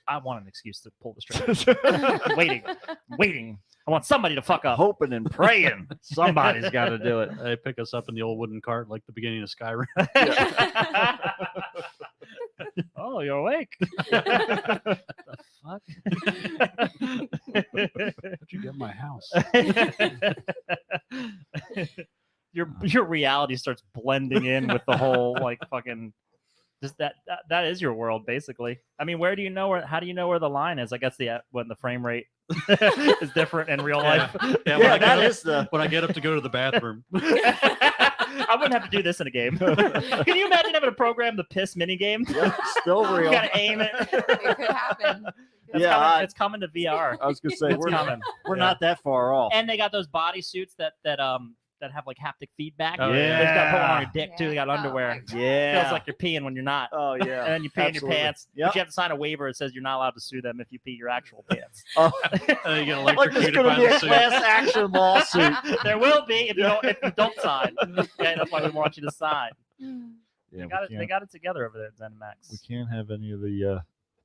I want an excuse to pull the string. I'm waiting. I want somebody to fuck up. Hoping and praying somebody's got to do it. They pick us up in the old wooden cart like the beginning of Skyrim. Oh, you're awake. The fuck? How'd you get my house? Your reality starts blending in with the whole like fucking. Just that is your world basically. I mean, how do you know where the line is? I guess when the frame rate is different in real life. Yeah, when I get up to go to the bathroom. I wouldn't have to do this in a game. Can you imagine having a program the piss mini game? Yeah, still real. You gotta aim it. It could happen. It's coming to VR. I was gonna say It's coming. we're not that far off. And they got those bodysuits that have like haptic feedback. Oh, yeah. They got to put on your dick too. They got Oh, underwear. my God. Yeah. Feels like you're peeing when you're not. Oh yeah. And then you pee in your Absolutely. pants. Yep. But you have to sign a waiver that says you're not allowed to sue them if you pee your actual pants. Oh, You get like there's electrocuted gonna by be the a suit. class action lawsuit. There will be if you don't sign. Okay, that's why we want you to sign. Yeah, They got it together over there at ZeniMax. we can't have any of the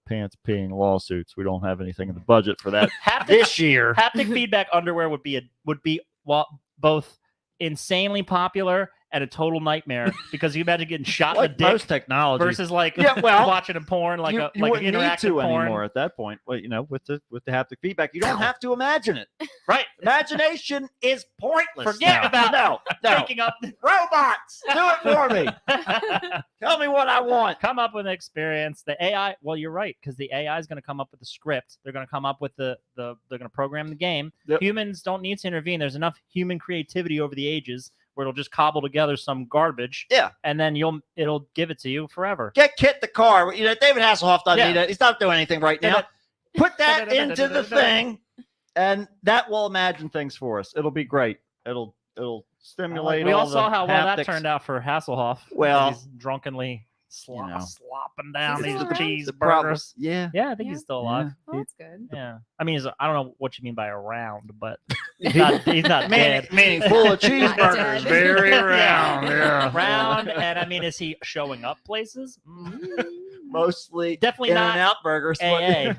pants peeing lawsuits. We don't have anything in the budget for that Haptic, this year. haptic feedback underwear would be both insanely popular and a total nightmare because you imagine getting shot in Like the dick most technology. versus like Yeah, well, watching a porn like you an wouldn't need interactive to porn anymore at that point. Well, with the haptic feedback, you don't have to imagine it. right. Imagination is pointless. Forget now. about no. Picking up Robots, do it for me. Tell me what I want. come up with an experience. The AI, well, you're right, because the AI is going to come up with the script. They're going to come up with they're going to program the game. Yep. Humans don't need to intervene. There's enough human creativity over the ages where it'll just cobble together some garbage. Yeah. And then it'll give it to you forever. Get Kit the car. David Hasselhoff doesn't Yeah. need it. He's not doing anything right now. Put that into the thing, and that will imagine things for us. It'll be great. It'll stimulate. We all all saw the how well that haptics. turned out for Hasselhoff. Well, he's drunkenly slopping down Is he these still around? The problem- cheeseburgers. Yeah. Yeah, I think he's still alive. Oh, that's good. Yeah, I mean, I don't know what you mean by around, but he's not dead. Meaning full of Not cheeseburgers. dead. Very round. Yeah. Round, and I mean, is he showing up places? Mostly Definitely In not and Out burgers. AA.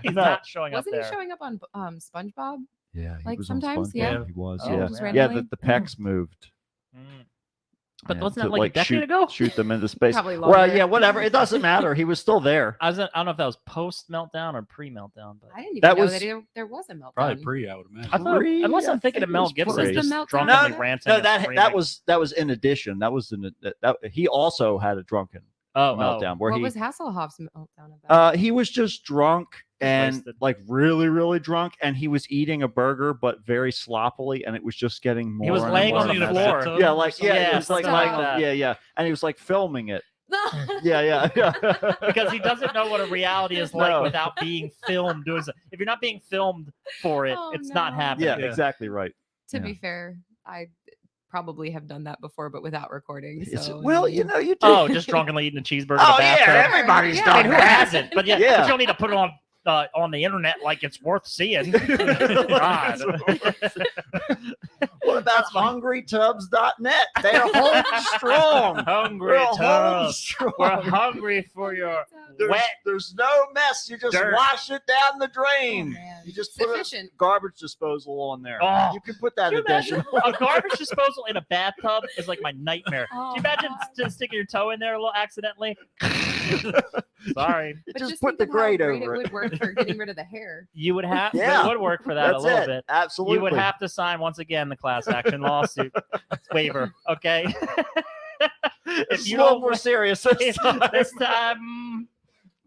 He's No. not showing Wasn't up he there. showing up on Yeah, SpongeBob? he Like was on sometimes, SpongeBob. yeah. He was. Oh, yeah. just Yeah. randomly? The pecs moved. Mm. But Yeah, wasn't to, that like a decade shoot, ago? Shoot them into space. Probably Well, longer. yeah, whatever. It doesn't matter. He was still there. I don't know if that was post meltdown or pre meltdown, but I didn't even That know was- that there was a meltdown. Probably pre, I would imagine. I thought, Pre, unless I I'm thinking think of it Mel was Gibson pre. Was the just meltdown- drunkenly No, ranting. No, and that screaming. was in addition. That was that he also had a drunken meltdown where What he was Hasselhoff's meltdown about? he was just drunk and Wasted. like really really drunk, and he was eating a burger but very sloppily, and it was just getting more. He was and laying more on the messy. floor. Yeah, like Yeah, it was like something lying like on, that. yeah, and he was like filming it. Yeah. because he doesn't know what a reality is like No. without being filmed doing something. If you're not being filmed for it, Oh, it's not no. happening. Yeah, exactly right. To Yeah. be fair, I probably have done that before, but without recording. It's- So, well, you do. Oh, just drunkenly eating a cheeseburger Oh in a yeah, bathtub. everybody's Yeah. I done mean, who that. hasn't? But yeah, Yeah. but you don't need to put it on the internet like it's worth seeing. God. What about hungrytubs.net? They're holding strong. Hungry We're holding tubs. strong. We're hungry for your There's no mess. You just Dirt. wash it down the drain. man. You just put a Sufficient. garbage disposal on there. Oh. You can put that Can you addition. imagine? A garbage disposal in a bathtub is like my nightmare. Oh, Can you imagine God. just sticking your toe in there a little accidentally? Sorry. But just just put the think of how grate great over it it. would work for getting rid of the hair. You would have, Yeah. it would work for that That's a little it. bit. Absolutely. You would have to sign once again the class action lawsuit waiver, okay? It's if a you little don't, more serious this time. this time,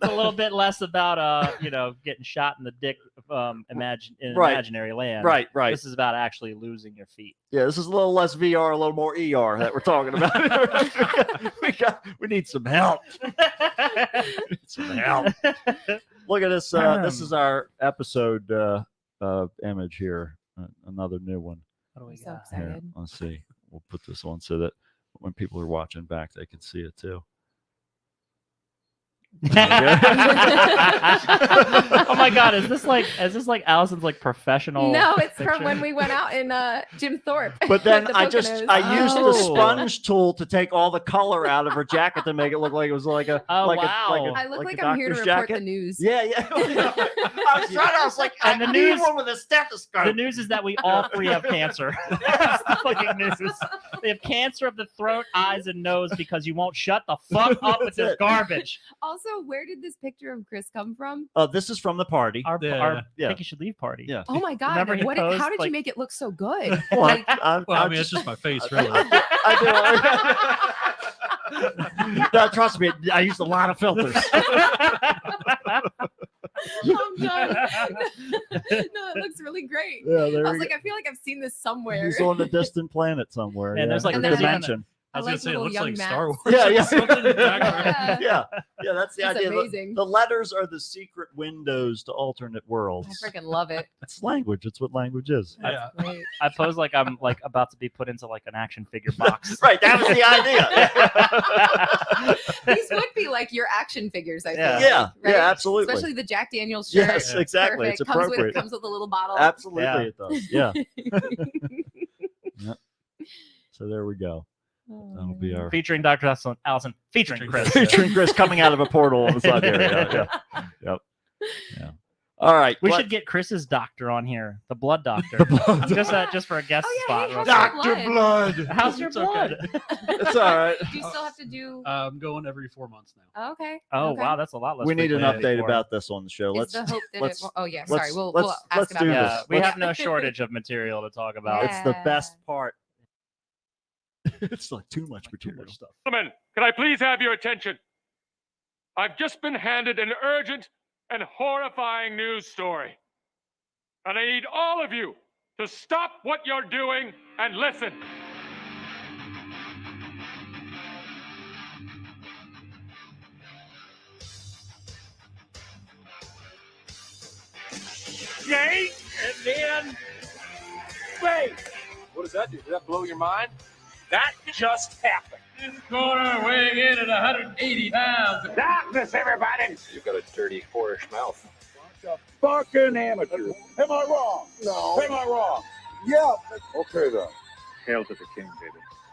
it's a little bit less about getting shot in the dick, in Right. imaginary land. Right. This is about actually losing your feet. Yeah, this is a little less VR, a little more ER that we're talking about. we need some help. Some help. Look at this. This is our episode image here. Another new one. What do we I'm so got? excited. Here, let's see. We'll put this on so that when people are watching back, they can see it too. Oh my God, is this like Allison's like professional? No, it's picture? from when we went out in Jim Thorpe. But with then the I Poconos. used the Oh. sponge tool to take all the color out of her jacket to make it look like it was like a Oh, like wow. a I look like like a I'm here to doctor's report jacket. the news. Yeah, yeah. I was like, And I the need news- one with a stethoscope. The news is that we all three have cancer. That's the fucking news. We have cancer of the throat, eyes, and nose because you won't shut the fuck up with That's this it. garbage. Also, where did this picture of Chris come from? This is from the party. Our Yeah. Yeah. think you should leave party. Yeah. Oh my God! Remember he How posed, did like- you make it look so good? Well, Like, Well, I mean, it's just my face, really. No, trust me, I used a lot of filters. I'm done. No, it looks really great. Yeah, I there was we like, I feel like I've seen this somewhere. He's on a distant planet somewhere. And there's like And a there's even- dimension. I was I gonna like say it little looks young like Matt. Star Wars. Yeah, or yeah. something in the background. Yeah, yeah, that's the It's idea. The- amazing. The letters are the secret windows to alternate I worlds. freaking love it. It's language. It's what language is. Yeah. Great. I pose like I'm like about to be put into like an action figure box. Right, that was the idea. These would be like your action figures, I Yeah. think. Yeah, right? yeah, absolutely. Especially the Jack Daniels shirt. Yes, exactly. Perfect. It's appropriate. Comes with a little bottle. Absolutely, Yeah. it does. Yeah. So there we go. That'll be our Featuring Dr. Allison, featuring Chris. featuring Chris coming out of a portal on the side there. Yeah, yeah. Yep. Yeah. All right. We what- should get Chris's doctor on here, the blood doctor. The blood just for a guest Oh, yeah, spot. hey, real how's quick. your Dr. blood? Blood. How's your It's okay. blood? It's all right. Do you still have to do? I'm going every 4 months now. Oh, okay. Oh okay. wow, that's a lot less. We need an frequent than update before. about this on the show. Is Let's the hope that let's- it? Oh yeah, let's- sorry. We'll let's ask about do that. this. Yeah, we Let's- have no shortage of material to talk about. Yeah. It's the best part. It's like too much material. stuff. Gentlemen, can I please have your attention? I've just been handed an urgent and horrifying news story. And I need all of you to stop what you're doing and listen. Yay! And then, wait! What does that do? Did that blow your mind? That just happened. This corner weighing in at 180 pounds. Darkness, everybody! You've got a dirty, whorish mouth. Fucking amateur. Am I wrong? No. Am I wrong? Yeah. Okay then. Hail to the king, baby.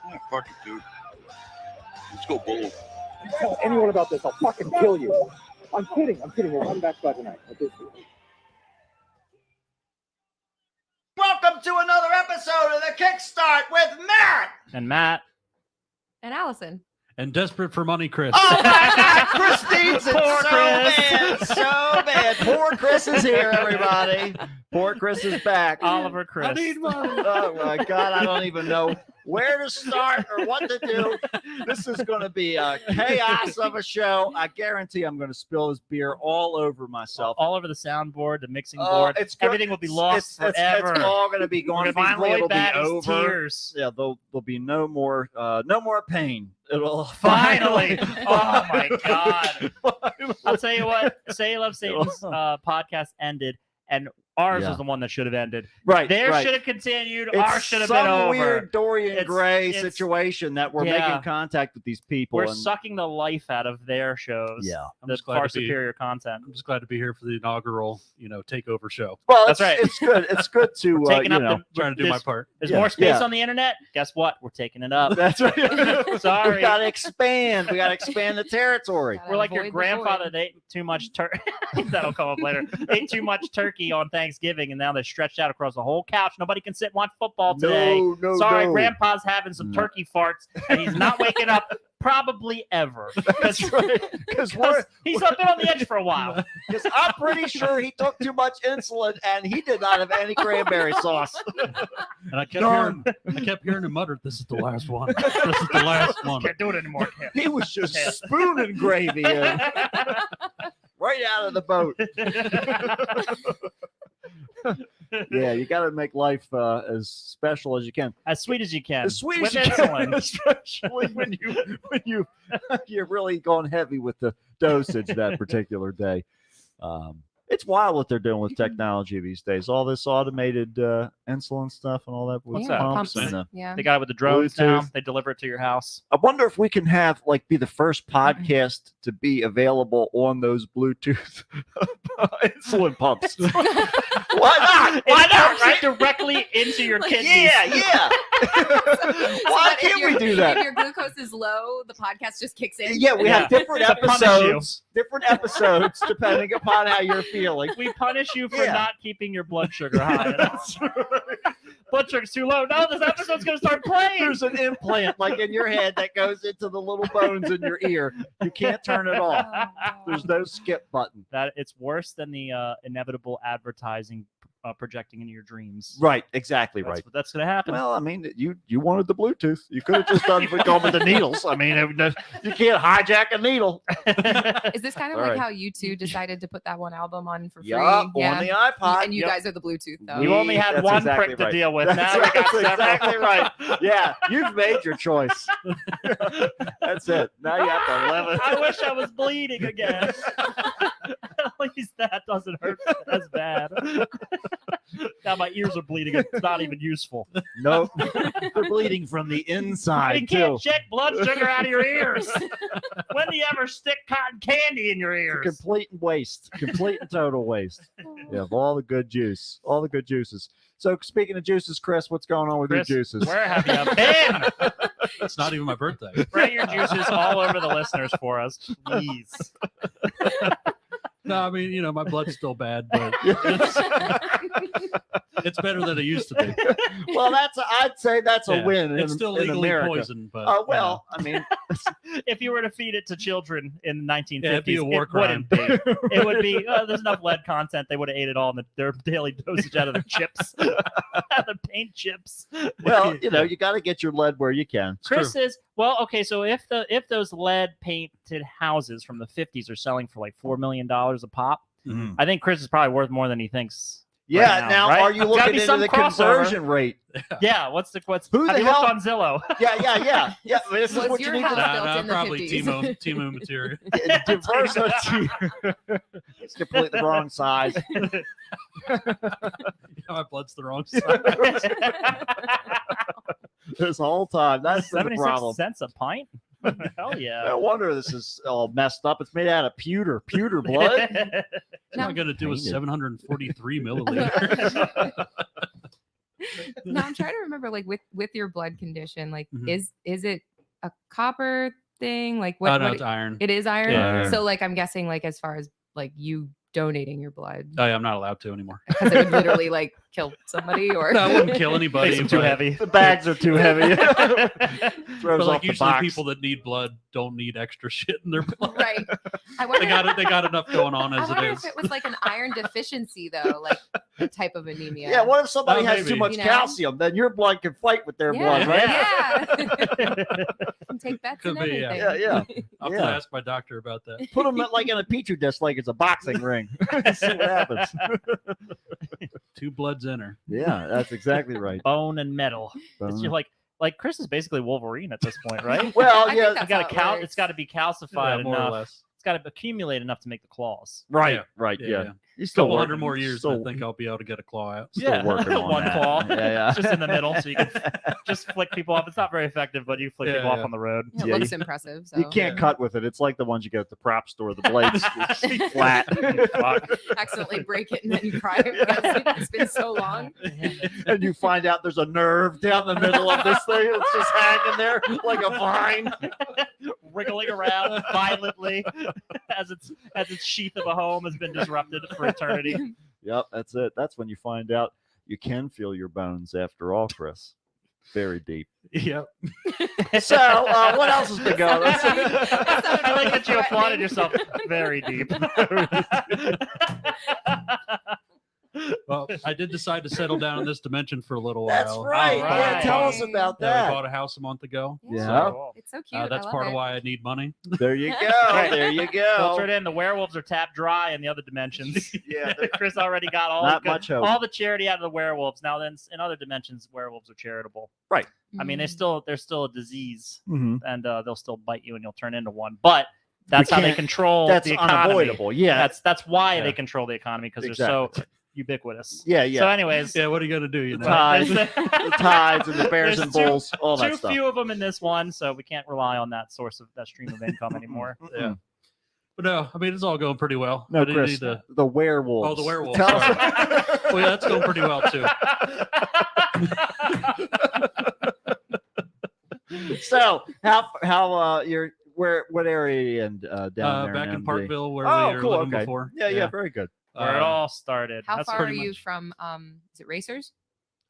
Yeah, fuck it, dude. Let's go, Bull. If you tell anyone about this, I'll fucking kill you. I'm kidding. We'll run back by tonight. Okay. Welcome to another episode of the Kickstart with Matt. And Matt, And Allison. And desperate for money, Chris. Oh my God, Christine's in Poor so Chris. bad, so bad. Poor Chris is here, everybody. Poor Chris is back. Oliver, Chris. I need money. Oh my God, I don't even know where to start or what to do. This is going to be a chaos of a show. I guarantee I'm going to spill his beer all over myself. all over the soundboard, the mixing Oh, board. it's good. Everything will be lost It's forever. all going to be We're gone. gonna Finally, be it'll be Batty's over. tears. Yeah, there'll be no more pain. It'll Finally. Oh my God. Finally. I'll tell you what, Say You Love Satan's podcast ended, and ours Yeah. was the one that should have ended. Right. Theirs right. should have continued. It's Ours should have some been over. weird Dorian It's- Gray it's- situation that we're yeah. making contact with these people. We're and, sucking the life out of their shows. yeah. I'm The just glad far to be. superior content. I'm just glad to be here for the inaugural, takeover show. Well, That's right. It's good. It's good to We're taking you up know. Trying to do my there's, part. there's Yeah, more space yeah. on the internet. Guess what? We're taking it up. That's right. Sorry. We got to expand. We got to expand the territory. Gotta We're like your avoid the grandfather void. that ate too much turkey. That'll come up later. Ate too much turkey on Thanksgiving, and now they're stretched out across the whole couch. Nobody can sit and watch football today. No, Sorry, no. Grandpa's having some No. turkey farts, and he's not waking up probably ever. That's right. Because He's been on the edge for a while. I'm pretty sure he took too much insulin and he did not have any cranberry sauce. And I kept hearing him mutter, "This is the last one. This is the last one." Can't do it anymore. Can't. He was just spooning gravy in right out of the boat. Yeah, you got to make life as special as you can. As sweet as you can. As sweet with as you can, insulin. especially when you're really going heavy with the dosage that particular day. It's wild what they're doing with technology these days. All this automated insulin stuff and all that. With What's that? pumps Pumps. and, Yeah. They got it with the drones now. Bluetooth. They deliver it to your house. I wonder if we can have be the first podcast to be available on those Bluetooth insulin pumps. Why not? Why It not? works Right? directly into your Like, kidneys. Yeah. Why If can't we your- do that? If your glucose is low, the podcast just kicks in. Yeah, we have different To punish you. episodes. Different episodes depending upon how you're feeling. We punish you for Yeah. not keeping your blood sugar high. enough. Blood sugar's too low. No, this episode's gonna start playing. There's an implant in your head that goes into the little bones in your ear. You can't turn it Oh, off. no. There's no skip button. That it's worse than the inevitable advertising projecting into your dreams. Right, exactly That's, right. That's gonna happen. Well, I mean, you wanted the Bluetooth. You could have just done with the needles. I mean, you can't hijack a needle. Is this kind of All like right. how you two decided to put that one album on for free? Yup, on the iPod. And you Yup. guys are the Bluetooth though. You only had That's one exactly prick to right. deal with. That's, Now we got that's several. exactly right. Yeah, you've made your choice. That's it. Now you have to live it. I wish I was bleeding again. At least that doesn't hurt as bad. Now my ears are bleeding. It's not even useful. Nope. They're bleeding from the You inside, can't too. check blood sugar out of your ears. When do you ever stick cotton candy in your ears? Complete waste. Complete and total waste. You have all the good juice. All the good juices. So, speaking of juices, Chris, what's going on with Chris, your juices? where have you been? It's not even my birthday. Spray your juices all over the listeners for us, please. No, I mean, my blood's still bad, but it's better than it used to be. Well, I'd say that's a Yeah, win. It's in, still in legally America. poisoned, but Oh, well, I mean, If you were to feed it to children in the 1950s, Yeah, it'd be a war it wouldn't be. It would be, there's enough lead content. They would have ate it all in their daily dosage out of their chips, out of the paint chips. well, you got to get your lead where you can. Chris is, well, okay, so if those lead painted houses from the 50s are selling for like $4 million a pop, Mhm. I think Chris is probably worth more than he thinks. Yeah, right now right? are you Gotta looking be into some the crossover. conversion rate? Yeah, what's Who have the you looked hell- on Zillow? Yeah. This is Was what you your need house to built Nah, in the probably 50s? Timo material. diversity. It's completely the wrong size. My blood's the wrong size. This whole time. That's the 76 problem. cents a pint? Hell yeah. No wonder this is all messed up. It's made out of pewter blood. What am I going to do with Painted. 743 milliliters? No, I'm trying to remember, like with your blood condition, like Mhm. is it a copper thing? Like Oh, what? no, what it's iron. it is iron. Yeah. So like I'm guessing like as far as like you donating your blood, Oh, yeah, I'm not allowed to anymore. because it would literally like kill somebody or No, I wouldn't kill anybody. Makes them too but- heavy. The bags are too heavy. Throws But off like the usually box. people that need blood don't need extra shit in their blood. right. I wonder. They got enough going on I as it wonder is. if it was like an iron deficiency though, like a type of anemia. Yeah, what if somebody Oh, has too maybe. much You know? calcium? Then your blood can fight with their blood, right? Yeah. Take bets Could and be, yeah. everything. Yeah. I'll have to ask my doctor about that. Put them like in a petri dish, like it's a boxing ring. See what happens. Two bloods in her. Yeah, that's exactly right. Bone and metal. It's just like Chris is basically Wolverine at this point, right? Well, I yeah, think It's got That's how it it's works. got to be calcified Yeah, more or enough. less. It's got to accumulate enough to make the claws. right, Yeah. right, Yeah, yeah. yeah. He's A still couple working. hundred more years, Still, I think I'll be able to get a claw out. still working on one that. claw, Yeah, just in the middle, so you can just flick people off. It's not very effective, but you flick Yeah, people off yeah. on the road. It Yeah, looks impressive. So You can't Yeah. cut with it. It's like the ones you get at the prop store. The blades it's flat. Fuck. accidentally break it and then you cry because it's been so long. And you find out there's a nerve down the middle of this thing. It's just hanging there like a vine. Wriggling around violently as its sheath of a home has been disrupted for eternity. Yep, that's it. That's when you find out you can feel your bones after all, Chris. Very deep. Yep. So, what else has been going on? I like that you applauded yourself very deep. Well, I did decide to settle down in this dimension for a little That's while. right. All Yeah, right. tell us about Yeah, we that. bought a house a month ago. Yeah. It's so cute. That's I love part it. of why I need money. There you go. Right. There you Filter go. it in. The werewolves are tapped dry in the other dimensions. Yeah, Chris already got all not the good- much hope. all the charity out of the werewolves. Now then, in other dimensions, werewolves are charitable. I mean, Mm. they're still a disease, Mhm. and they'll still bite you, and you'll turn into one. But That's how they can't- control That's the economy. unavoidable. Yeah. That's why Yeah. they control the economy because they're so Exactly. ubiquitous. Yeah. So, Yeah. anyways, Yeah, what are you gonna do? You know, Tides, there's- the tides and the bears there's and bulls, all that too stuff. few of them in this one, so we can't rely on that stream of income anymore. yeah. But no, I mean it's all going pretty well. No, I didn't Chris, need to- the werewolves. Oh, the werewolves. Tell us- Sorry. Well, yeah, that's going pretty well too. So how you're what area are you in down there? Back in MD? Parkville where Oh, we were cool. living Okay. before. Yeah. Very good. Where it all started. How That's far are pretty you much- from? Is it Racers?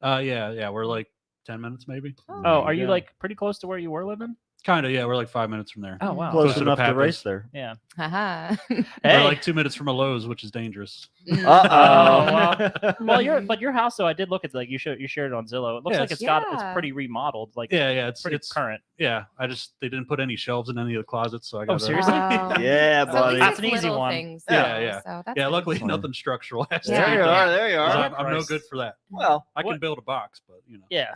Yeah. We're like 10 minutes maybe. Oh, are you Yeah. like pretty close to where you were living? Kind of. Yeah, we're like 5 minutes from there. Oh wow. Close Closer to enough to Pappas. race there. Yeah. Haha. We're Hey. like 2 minutes from a Lowe's, which is dangerous. Uh-oh. Well, your house though. I did look at like you shared it on Zillow. It looks Yeah, like it's- it's Yeah. pretty remodeled. Like Yeah. pretty It's current. yeah. They didn't put any shelves in any of the closets, so I got. seriously? Wow. Yeah, So at buddy. least That's it's an easy little one. Things, Yeah, though, yeah. So that's Yeah, good. luckily Excellent. nothing structural. has to Yeah. be There you done, are. There you 'cause are. I'm no Christ. good for that. Well, I can What- build a box, but you know. Yeah.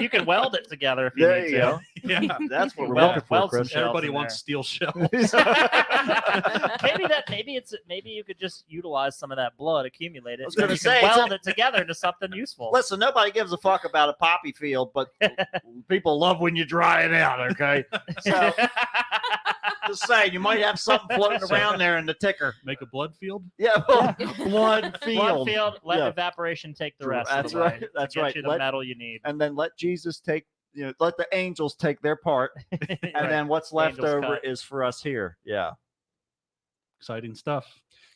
You can weld it together if you there need you to. go. Yeah. That's what we're Weld- looking for, weld some Chris. shelves Everybody in wants there. steel shelves. maybe you could just utilize some of that blood, accumulate it, was and gonna you say, can it's weld it together into something useful. Listen, nobody gives a fuck about a poppy field, but people love when you dry it out. Okay, so just saying, you might have something floating around there in the ticker. Make a blood field. Yeah, well, blood field. Blood field, let Yeah. evaporation take the rest. That's of the way right, to that's get right. You the Let- metal you need. And then let Jesus take, let the angels take their part, and Right. then what's left Angels over cut. is for us here. Yeah, Exciting stuff.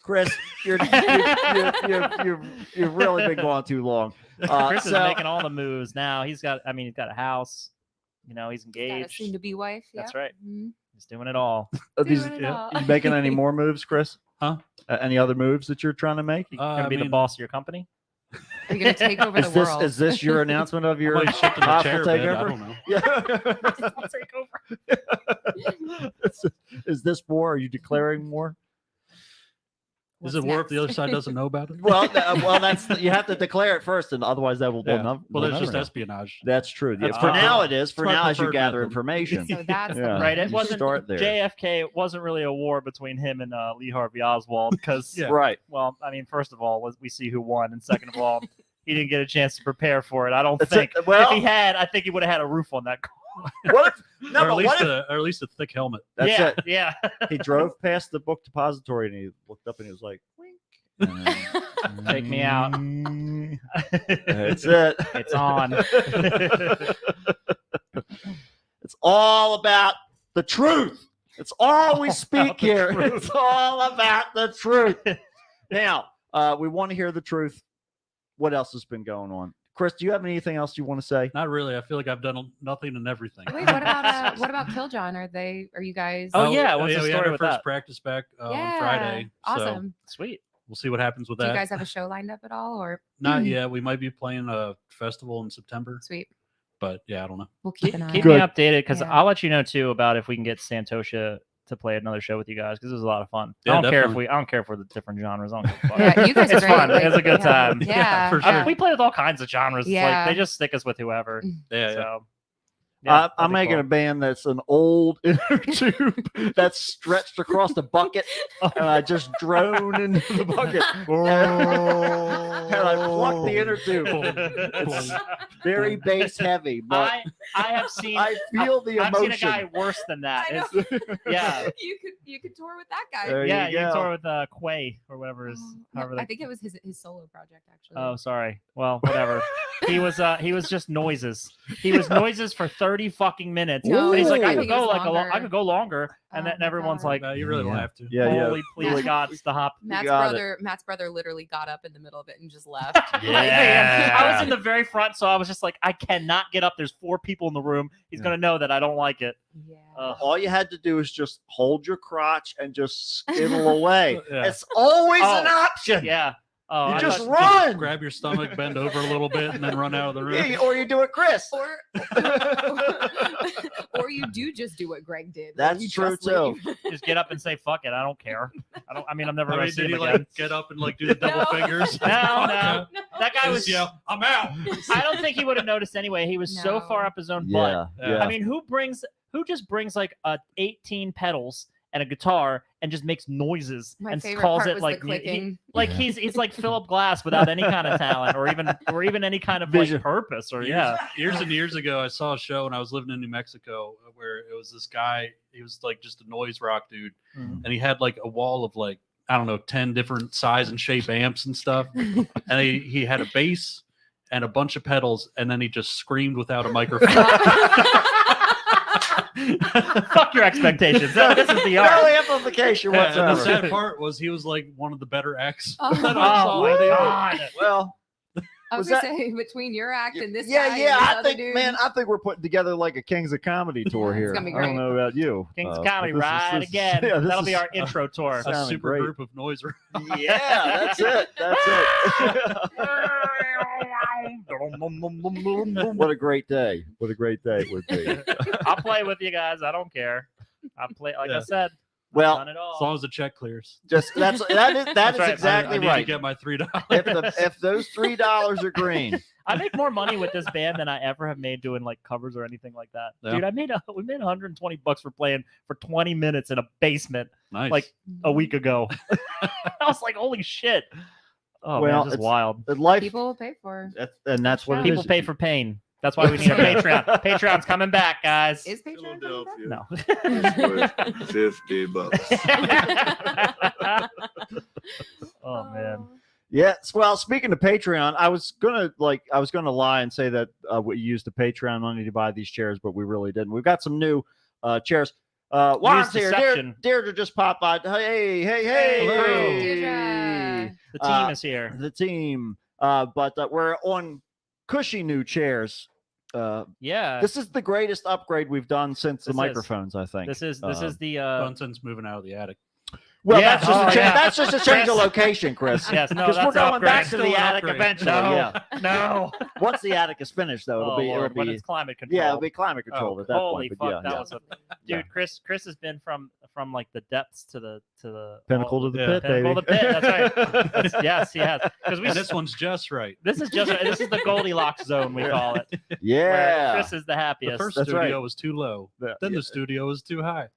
Chris, you've really been going too long. Chris is so- making all the moves now. He's got a house. He's Got a engaged. soon-to-be wife. That's yeah. right. Mhm. He's doing it all. Are these, Doing it yeah, all. you making any more moves, Chris? Huh? Any other moves that you're trying to make? He's gonna I be the mean- boss of your company. Are you gonna take over Is the this world? is this your announcement of your I might shift in the hostile chair a bit, I takeover? don't know. Yeah. I'll take over. Is this war? Are you declaring war? Is What's it war if the next? other side doesn't know about it? Well, that's you have to declare it first, and otherwise that will. Yeah. Well, Well, we'll there's just never know. espionage. That's true. Yeah, That's for my- now, it is. For that's my now, as you preferred gather method. information. So that's Yeah. the Right. It You wasn't start there. JFK. It wasn't really a war between him and Lee Harvey Oswald because, Yeah. Right. well, I mean, first of all, we see who won, and second of all, he didn't get a chance to prepare for it. I don't That's think. it. Well- if he had, I think he would have had a roof on that car. What if? No, or, but what if? or at least a thick helmet. That's yeah, it. yeah. He drove past the book depository and he looked up and he was like, "Wink." Take me out. That's it. It's on. It's all about the truth. It's all we All speak about the here. truth. It's all about the truth. Now, we want to hear the truth. What else has been going on? Chris, do you have anything else you want to say? Not really. I feel like I've done nothing and everything. Wait, what about Killjohn? Are you guys? Oh, yeah, what's the we story had our with first that? practice back yeah. on Friday. So Awesome. Sweet. we'll see what happens with Do that. you guys have a show lined up at all, or Not yet. We might be playing a festival in September, sweet? but yeah, I don't know. We'll keep an eye. Keep on me it. updated because Yeah. I'll let you know too about if we can get Santosha to play another show with you guys because it was a lot of fun. Yeah, I don't care if definitely. we're the different genres. I don't give a fuck. Yeah, you guys are It's great. fun. Like, It's a good yeah. time. Yeah, for I- sure. we play with all kinds of genres. It's Yeah. like they just stick us with whoever. Yeah, yeah. So I'm making a band that's an old inner tube that's stretched across the bucket, and I just drone into the bucket. And I pluck the inner tube. It's very bass heavy, but I have seen. I feel the I've seen a emotion. guy worse than that. I know. It's- yeah, you could tour with that guy. There yeah. you You go. tour with Quay or whatever is. No, However I they, think it was his solo project actually. oh, sorry. Well, whatever. he was just noises. He was noises for 30 fucking minutes. No, and he's like, I I could think it go was like longer. I could go longer, and Oh then my everyone's God. like, No, you really don't have to. Yeah, holy please Yeah. God, stop. Matt's got it. brother literally got up in the middle of it and just left. Yeah. I was in the very front, so I was just like, I cannot get up. There's 4 people in the room. He's Yeah. gonna know that I don't like it. Yeah. All you had to do is just hold your crotch and just skittle away. Yeah. It's always Oh, an option. Yeah. Oh, You I just thought- run. Grab your stomach, bend over a little bit, and then run out of the room. Yeah, or you do it, Chris. or you do just do what Greg did. That's You true, just too. leave. just get up and say fuck it. I don't care. I mean, I'm never I gonna mean, see did him he again. like get up and like do the double No. fingers? No, no. No. That guy Just was. yell, I'm out. I don't think he would have noticed anyway. He was so No. far up his own butt. Yeah, yeah. I mean, who just brings like 18 pedals and a guitar and just makes noises My and favorite calls part it was like the clicking. he's like Philip Glass without any kind of talent or even any kind of Vision. like purpose or Years and years ago, I saw a show when I was living in New Mexico where it was this guy. He was like just a noise rock dude, Mhm. and he had like a wall of like I don't know 10 different size and shape amps and stuff. And he had a bass and a bunch of pedals, and then he just screamed without a microphone. Fuck your expectations. This is the No art. amplification Yeah, and the whatsoever. sad part was he was like one of the better acts. Oh. that I saw Oh my on TV. god. Well, I was Was gonna say between your act and this yeah, guy yeah. and this I other think, dude, man, I think we're putting together like a Kings of Comedy tour Yeah, here. it's gonna be I don't great. know about you. King's but Comedy, this is- right this is- again. yeah, this That'll be is- our intro tour. A Sounded super great. group of noise. Yeah, that's it. That's it. What a great day. What a great day it would be. I'll play with you guys. I don't care. I'll play like I Yeah. said. Well, Done it As all. long as the check clears. just that is That's right. exactly I need right. to get my $3. If those $3 are green, I make more money with this band than I ever have made doing like covers or anything like that. Yeah. Dude, we made $120 for playing for 20 minutes in a basement Nice. like a week ago. I was like, holy shit. Oh Well, man, just it's- wild. the life, people will pay for. that's what it People is. pay for pain. That's why we need a Patreon. Patreon's coming back, guys. Is Patreon coming back? No. $50. Oh man. Yes. Well, speaking of Patreon, I was gonna lie and say that we used the Patreon money to buy these chairs, but we really didn't. We've got some new chairs. Juan's here. deception. Deirdre just popped by. Hey, hey, Hey, hey. crew. Deirdre. The team Uh, is here. The team. But we're on cushy new chairs. Yeah. This is the greatest upgrade we've done since the This is. microphones, I think. This is Uh, the Nonsense moving out of the attic. Well, Yeah. that's just Oh, a change. yeah. That's just a change of Yes. location, Chris. yes, no, Because that's we're going upgrade. back to Still the an attic upgrade. eventually. No. Yeah. No. Once the attic is finished, though, it'll Oh, be Lord, it'll when be it's climate control. yeah, it'll be climate controlled at that Holy point. fuck, But that yeah, was a Yeah. dude. Chris has been from like the depths to the pinnacle to the Yeah. pit, pinnacle baby. of the pit. That's right. Yes, he has. Because And this one's just right. this is the Goldilocks zone we call it. Where Yeah. Chris is the The happiest. first That's studio right. was too low. Yeah. Then the studio was too high.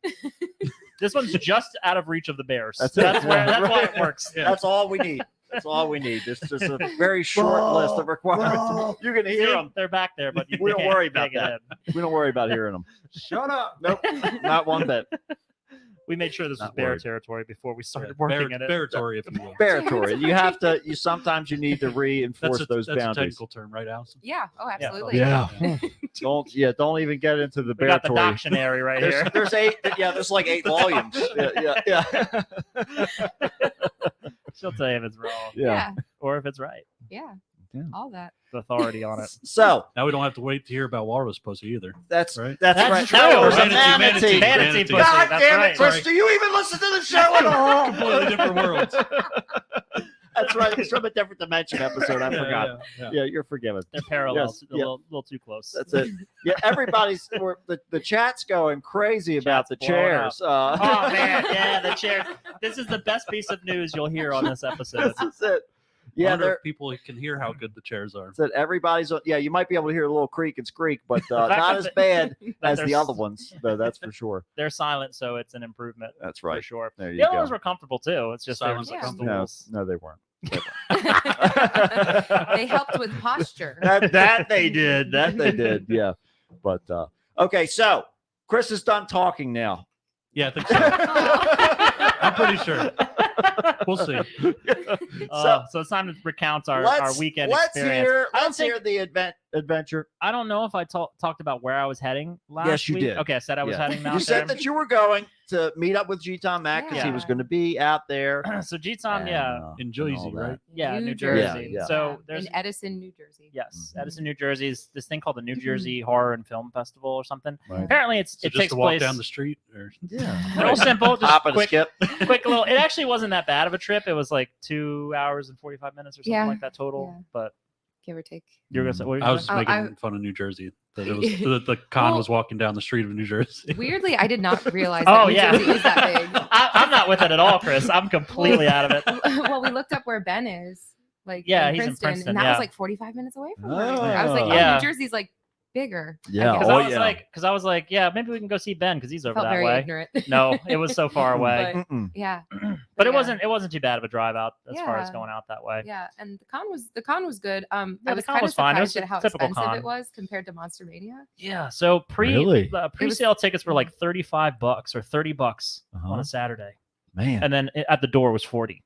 This one's just out of reach of the bears. That's it. That's why Right. it works. Yeah. That's all we need. That's all we need. It's just a very short list of requirements. You're gonna hear See, them. they're back there, but you We don't can't worry about get that. in. We don't worry about hearing them. Shut up. Nope, not one bit. We made sure this was Not bear worried. territory before we started Bear, working in it. territory, if you will. Territory. You have to. You sometimes you need to reinforce those that's a boundaries. technical term, right, Allison? Yeah. Oh, absolutely. Yeah. Don't even get into the We got the territory. dictionary right here. There's 8. Yeah, there's like 8 volumes. Yeah. She'll tell you if it's wrong Yeah. or if it's right. Yeah. Yeah. All that. The authority on it. So Now we don't have to wait to hear about walrus pussy either. that's Right. that's That's right. true. There's a Manatee, manatee. Manatee pussy. God That's damn right. it, Chris! Sorry. Do you even listen to the show at all? Completely different worlds. That's right. It's from a different dimension episode. I forgot. Yeah. Yeah, you're forgiven. They're parallel. Yes, A yeah. little too close. That's it. Yeah, everybody's the chat's going crazy about the Chat's blowing chairs. Oh man, yeah, the chairs. This is the best piece of news you'll hear on this episode. This is it. Yeah, Yeah, they're. if people can hear how good the chairs are. That everybody's yeah, you might be able to hear a little creak and squeak, but fact not that as the- bad that as they're the s- other ones. Though that's for sure. They're silent, so it's an improvement That's for right. sure. There you The other go. ones were comfortable too. It's just Silence they're Yeah. comfortable. No, they weren't. They helped with posture. That they did. That they did. Yeah. But okay, so Chris is done talking now. Yeah, I think so. I'm pretty sure. We'll see. So it's time to recount our weekend experience. Let's hear the adventure. I don't know if I talked about where I was heading last Yes, you week. did. Okay, I said I was Yeah. heading out You said there. that you were going to meet up with G-Tom Mac because he Yeah. was going to be out there. So G-Tom, and, yeah, In and Jersey, all that. right? yeah, New New Jersey. Jersey. Yeah. So there's in Edison, New Jersey. yes, Mhm. Edison, New Jersey is this thing called the New Jersey Horror and Film Festival or something. Right. Apparently, So it just takes to walk place down the street, or Yeah. real simple, just Hop and quick, skip. quick little. It actually wasn't that bad of a trip. It was like 2 hours and 45 minutes or something Yeah. like that total. Yeah. But Give or take. you're gonna say what were you I was gonna say? making fun of New Jersey. That it was the con Well- was walking down the street of New Jersey. Weirdly, I did not realize Oh that New yeah, Jersey is that big. I'm not with it at all, Chris. I'm completely out of it. Well, we looked up where Ben is. Like Yeah, in he's in Princeton, Princeton, and that yeah. was like 45 minutes away from where we were. I was like, Oh. oh, Yeah. New Jersey's like bigger. Yeah. guess. Because Oh, I was yeah. like, yeah, maybe we can go see Ben because he's over Felt that very way. ignorant. No, it was so far away. But- Mm-mm. Yeah, But it yeah. wasn't too bad of a drive out as far as Yeah. going out that way. Yeah, and the con was good. Yeah, I the was con kind of was fine. It was surprised at a how typical expensive con. it was compared to Monster Mania. Yeah. So Really? pre-sale tickets were like $35 or $30 Uh-huh. on a Saturday, Man. and then at the door was 40.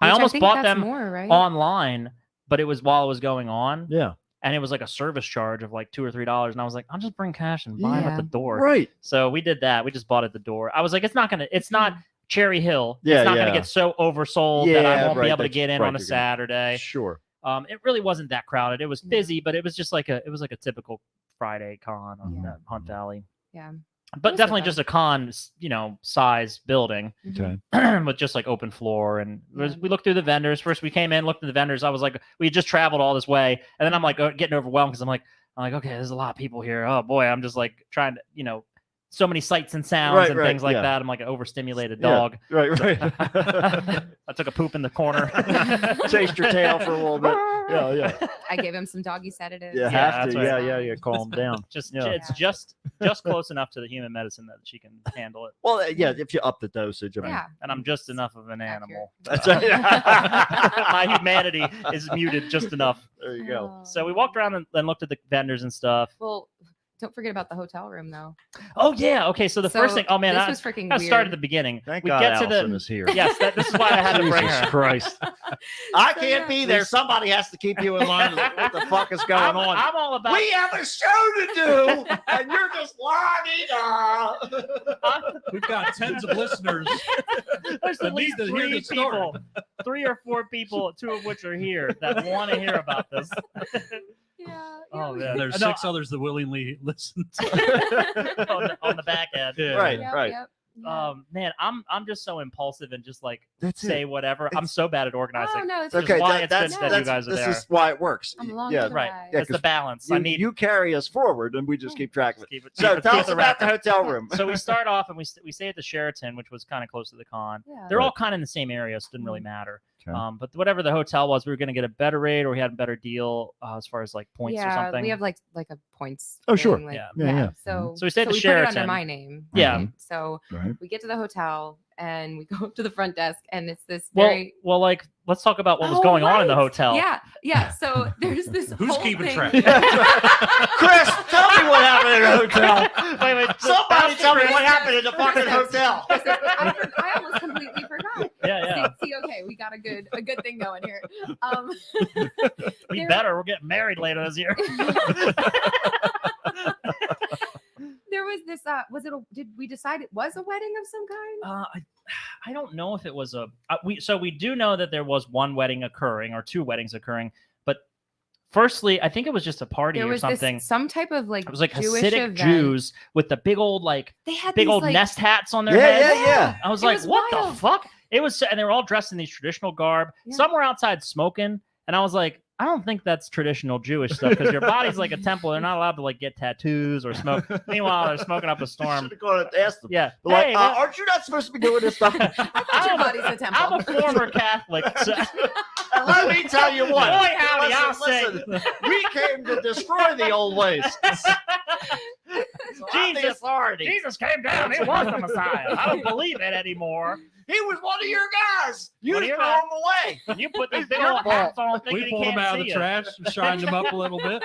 I Which almost think bought that's them more, right? online, but it was while it was going on, Yeah. and it was like a service charge of like $2 or $3, and I was like, I'll just bring cash and buy them at Yeah. the door. Right. So we did that. We just bought at the door. I was like, it's not Cherry Hill. Yeah, it's not yeah. gonna get so oversold that I Yeah, won't right, be able to that's get in right, on a you're gonna- Saturday. Sure. It really wasn't that crowded. It was No. busy, but it was just like a typical Friday con on Yeah. Hunt Valley. Yeah. But was definitely okay. just a con, size building Mhm. Okay. with just like open floor. And we looked through the vendors. First, we came in, looked at the vendors. I was like, we had just traveled all this way, and then I'm like getting overwhelmed because I'm like, okay, there's a lot of people here. Oh boy, I'm just like trying to, so many sights and sounds Right, and right, things like yeah. that. I'm like an overstimulated Yeah. dog. Right. Right. I took a poop in the corner. Chased your tail for a little bit. Yeah. Yeah. I gave him some doggy sedatives. Yeah. Yeah, Have that's to. right. Yeah. Calm down. Just Yeah. it's just close enough to the human medicine that she can handle it. Well, yeah. If you up the dosage, I mean. Yeah. And I'm just enough of an Accurate. animal. That's right. My humanity is muted just enough. There you go. Oh. So we walked around and looked at the vendors and stuff. Well, don't forget about the hotel room though. Oh yeah, okay. So the first thing, oh man, this I was freaking gotta weird. start at the beginning. Thank we God get to Allison the is here. yes. This is why I had to bring Jesus her. Christ. I So, can't yeah. be there. Somebody has to keep you in line. What the fuck is going on? I'm all about. We have a show to do, and you're just lying. We've got tens of listeners. There's that at need least to hear 3 the story. people, 3 or 4 people, 2 of which are here that want to hear about this. Yeah. Oh, we- man. There's No, 6 others that willingly listen. on the back end. Yeah. Right. Yep, right. yep, yep. Man, I'm just so impulsive and just like That's say whatever. I'm so bad at Oh organizing. no, it's Which is Okay, why that- it's that's, good that you that's- guys are this there. is why it works. I'm along yeah, for the Right. ride. Yeah, It's the 'cause balance. You, I need you carry us forward, and we just keep track of it. keep it. So keep tell it us the about the record. hotel room. So we start off and we stay at the Sheraton, which was kind of close to the con. Yeah. They're all kind of in the same area, so it didn't Mm. really matter. Okay. But whatever the hotel was, we were going to get a better rate or we had a better deal as far as like points or yeah, something. we have like a points. Oh, sure. thing, like- Yeah. Yeah, yeah. So So we stayed at the we put it under Sheraton. my name. Yeah. right? So Right. we get to the hotel and we go up to the front desk and it's this well, very like let's talk about what was Oh, going on in the right. hotel. Yeah. So there's this Who's whole keeping thing. track? Chris, tell me what happened in the hotel. Wait, Somebody tell me Chris, what happened in the fucking hotel. Listen, I almost completely forgot. yeah. See, okay, we got a good thing going here. We there- better. We're getting married later this year. There was this. Did we decide it was a wedding of some kind? I don't know if it was a we do know that there was one wedding occurring or 2 weddings occurring, but firstly, I think it was just a party There or was something. some type of like It was like Jewish Hasidic event. Jews with the big old They had big these, old like, nest hats on their Yeah, heads. yeah, yeah. I was It like, was what the wild. fuck? It was, and they were all dressed in these traditional garb. Yeah. Some were outside smoking, and I was like, I don't think that's traditional Jewish stuff because your body's like a temple. They're not allowed to like get tattoos or smoke. Meanwhile, they're smoking up a storm. Should have gone and asked them. Yeah, Like, hey, man, aren't you not supposed to be doing this stuff? I thought your body's a temple. I'm a former Catholic. So, And let me tell you what. Boy, howdy, I'll listen, we came to destroy the old ways. So I'm the Jesus- authority. Jesus came down. He was the Messiah. I don't believe it anymore. He was one of your guys. You One of just your throw guys. him away. And you put these big Your old fault. hats on thinking We he pulled can't them out of see the you. trash, shined them up a little bit.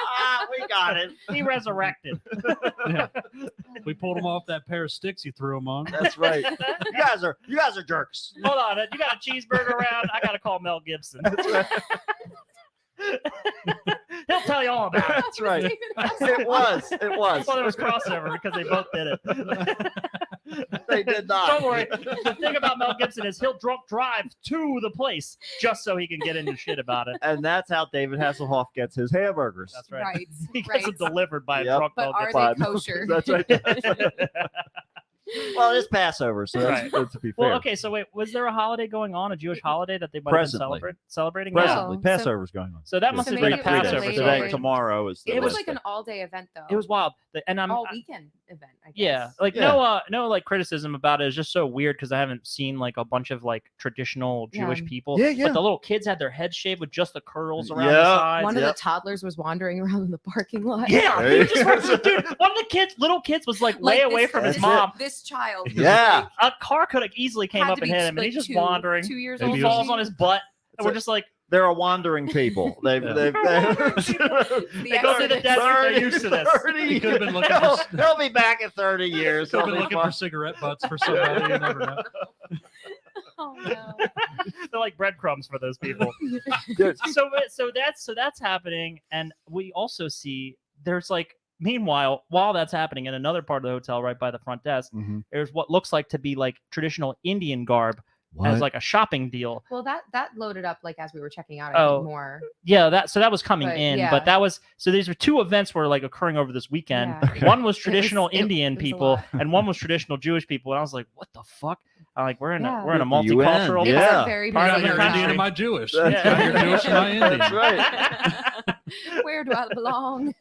We got it. He resurrected. We pulled them off that pair of sticks you threw them on. That's right. You guys are jerks. Hold on, you got a cheeseburger around? I gotta call Mel Gibson. That's right. He'll tell you all about it. That's right. It was. It was. Well, there was crossover because they both did it. They did not. Don't worry. The thing about Mel Gibson is he'll drunk drive to the place just so he can get into shit about it. And that's how David Hasselhoff gets his hamburgers. That's right. Right. He gets Right. it delivered by a Yep. drunk But Mel are Gibson. they kosher? That's right. Well, it's Passover, so that's Right. good to be fair. Well, okay, so wait, was there a holiday going on, a Jewish holiday that they might have been Presently. celebrating? Presently, No. Passover's going on. So that Yeah. must So have been a maybe it was Passover. related. Today. Today, tomorrow is the It was last like day. an all-day event though. It was wild. And I'm all weekend. event. I guess. Yeah, like Yeah. no like criticism about it. It's just so weird because I haven't seen like a bunch of like traditional Jewish Yeah. people. Yeah, yeah. But the little kids had their heads shaved with just the curls around Yeah. the sides. One of Yep. the toddlers was wandering around in the parking lot. Yeah, There he you just go. was, dude. One of the little kids was like way Like away this- from his That's mom. This child. Yeah. A car could have easily came had up to and be, hit him, and like, he's just 2 wandering. 2 years Maybe old. He he was- falls on his butt, and we're just like, They're a wandering people. They've Yeah. they've they go through the desert. They're used to this. He could have been looking He'll, for, he'll be back in 30 years. could have He'll been be looking fine. for cigarette butts for somebody. You never know. Oh no. They're like breadcrumbs for those people. Dude, so that's happening, and we also see there's like meanwhile while that's happening in another part of the hotel right by the front desk, there's what looks like to be like traditional Indian garb as like a shopping deal. Well, that loaded up like as we were checking out. Oh. More. Yeah, that was coming But, in, yeah. but that was so these were two events were like occurring over this weekend. Yeah. One was traditional it Indian was a people, lot. and one was traditional Jewish people, and I was like, what the fuck? I'm like, we're in Yeah. a we're in a With the UN, multicultural. It's Yeah. a very Part of busy the You're country. Indian, hotel. am I Jewish? That's Yeah. You're Jewish, am I Indian? That's right. Where do I belong?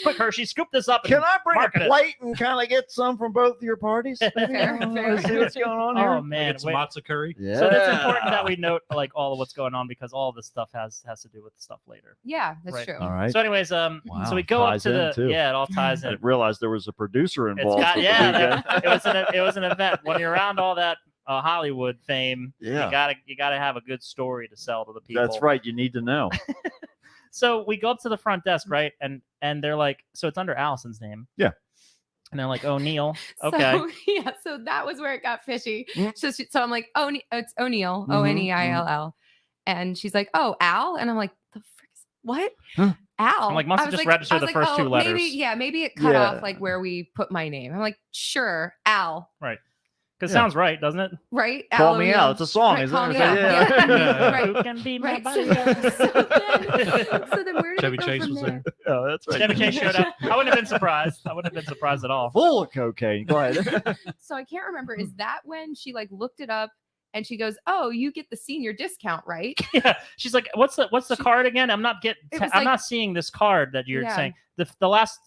Quick, Hershey, scoop this up. Can and I bring market a it. plate and kind of get some from both of your parties? Maybe? Fair, fair. See what's going on here? Oh Can I man, get some wait. matzo curry. Yeah. So that's important that we note like all of what's going on because all of this stuff has to do with the stuff later. Yeah, that's Right. true. All right. So, anyways, Wow, so we go up ties to in, the too. yeah, it all ties I in. didn't realize there was a producer It's involved. got, with the yeah, weekend. it was an event. When you're around all that Hollywood fame, Yeah. you gotta have a good story to sell to the people. That's right. You need to know. So we go up to the front desk, right, and they're like, so it's under Allison's name. Yeah. And they're like, O'Neill. Okay. So, yeah, so that was where it got fishy. Mm. So I'm like, oh, it's O'Neill, Mhm, O'Neill. And she's like, oh, Al. And I'm like, the frick is what? Huh. Al. I'm like, must I have was just like- registered I was the like, first two oh, letters. Maybe it cut Yeah. off like where we put my name. I'm like, sure, Al. Because Yeah. sounds right, doesn't it? Right? Call Al me O'Neill. out. It's a song, Right, isn't call it? me So, out. yeah. Yeah. Right. Who can be my Right. buddy? So then where did Chevy it go Chase from was there? there. Yeah, that's right. Chevy Chase showed up. I wouldn't have been surprised. I wouldn't have been surprised at all. Full of cocaine. Go ahead. So I can't remember. Is that when she like looked it up and she goes, "Oh, you get the senior discount, right?" Yeah, she's like, "What's the She- card again? I'm not getting. It was I'm like- not seeing this card that you're Yeah. saying. The last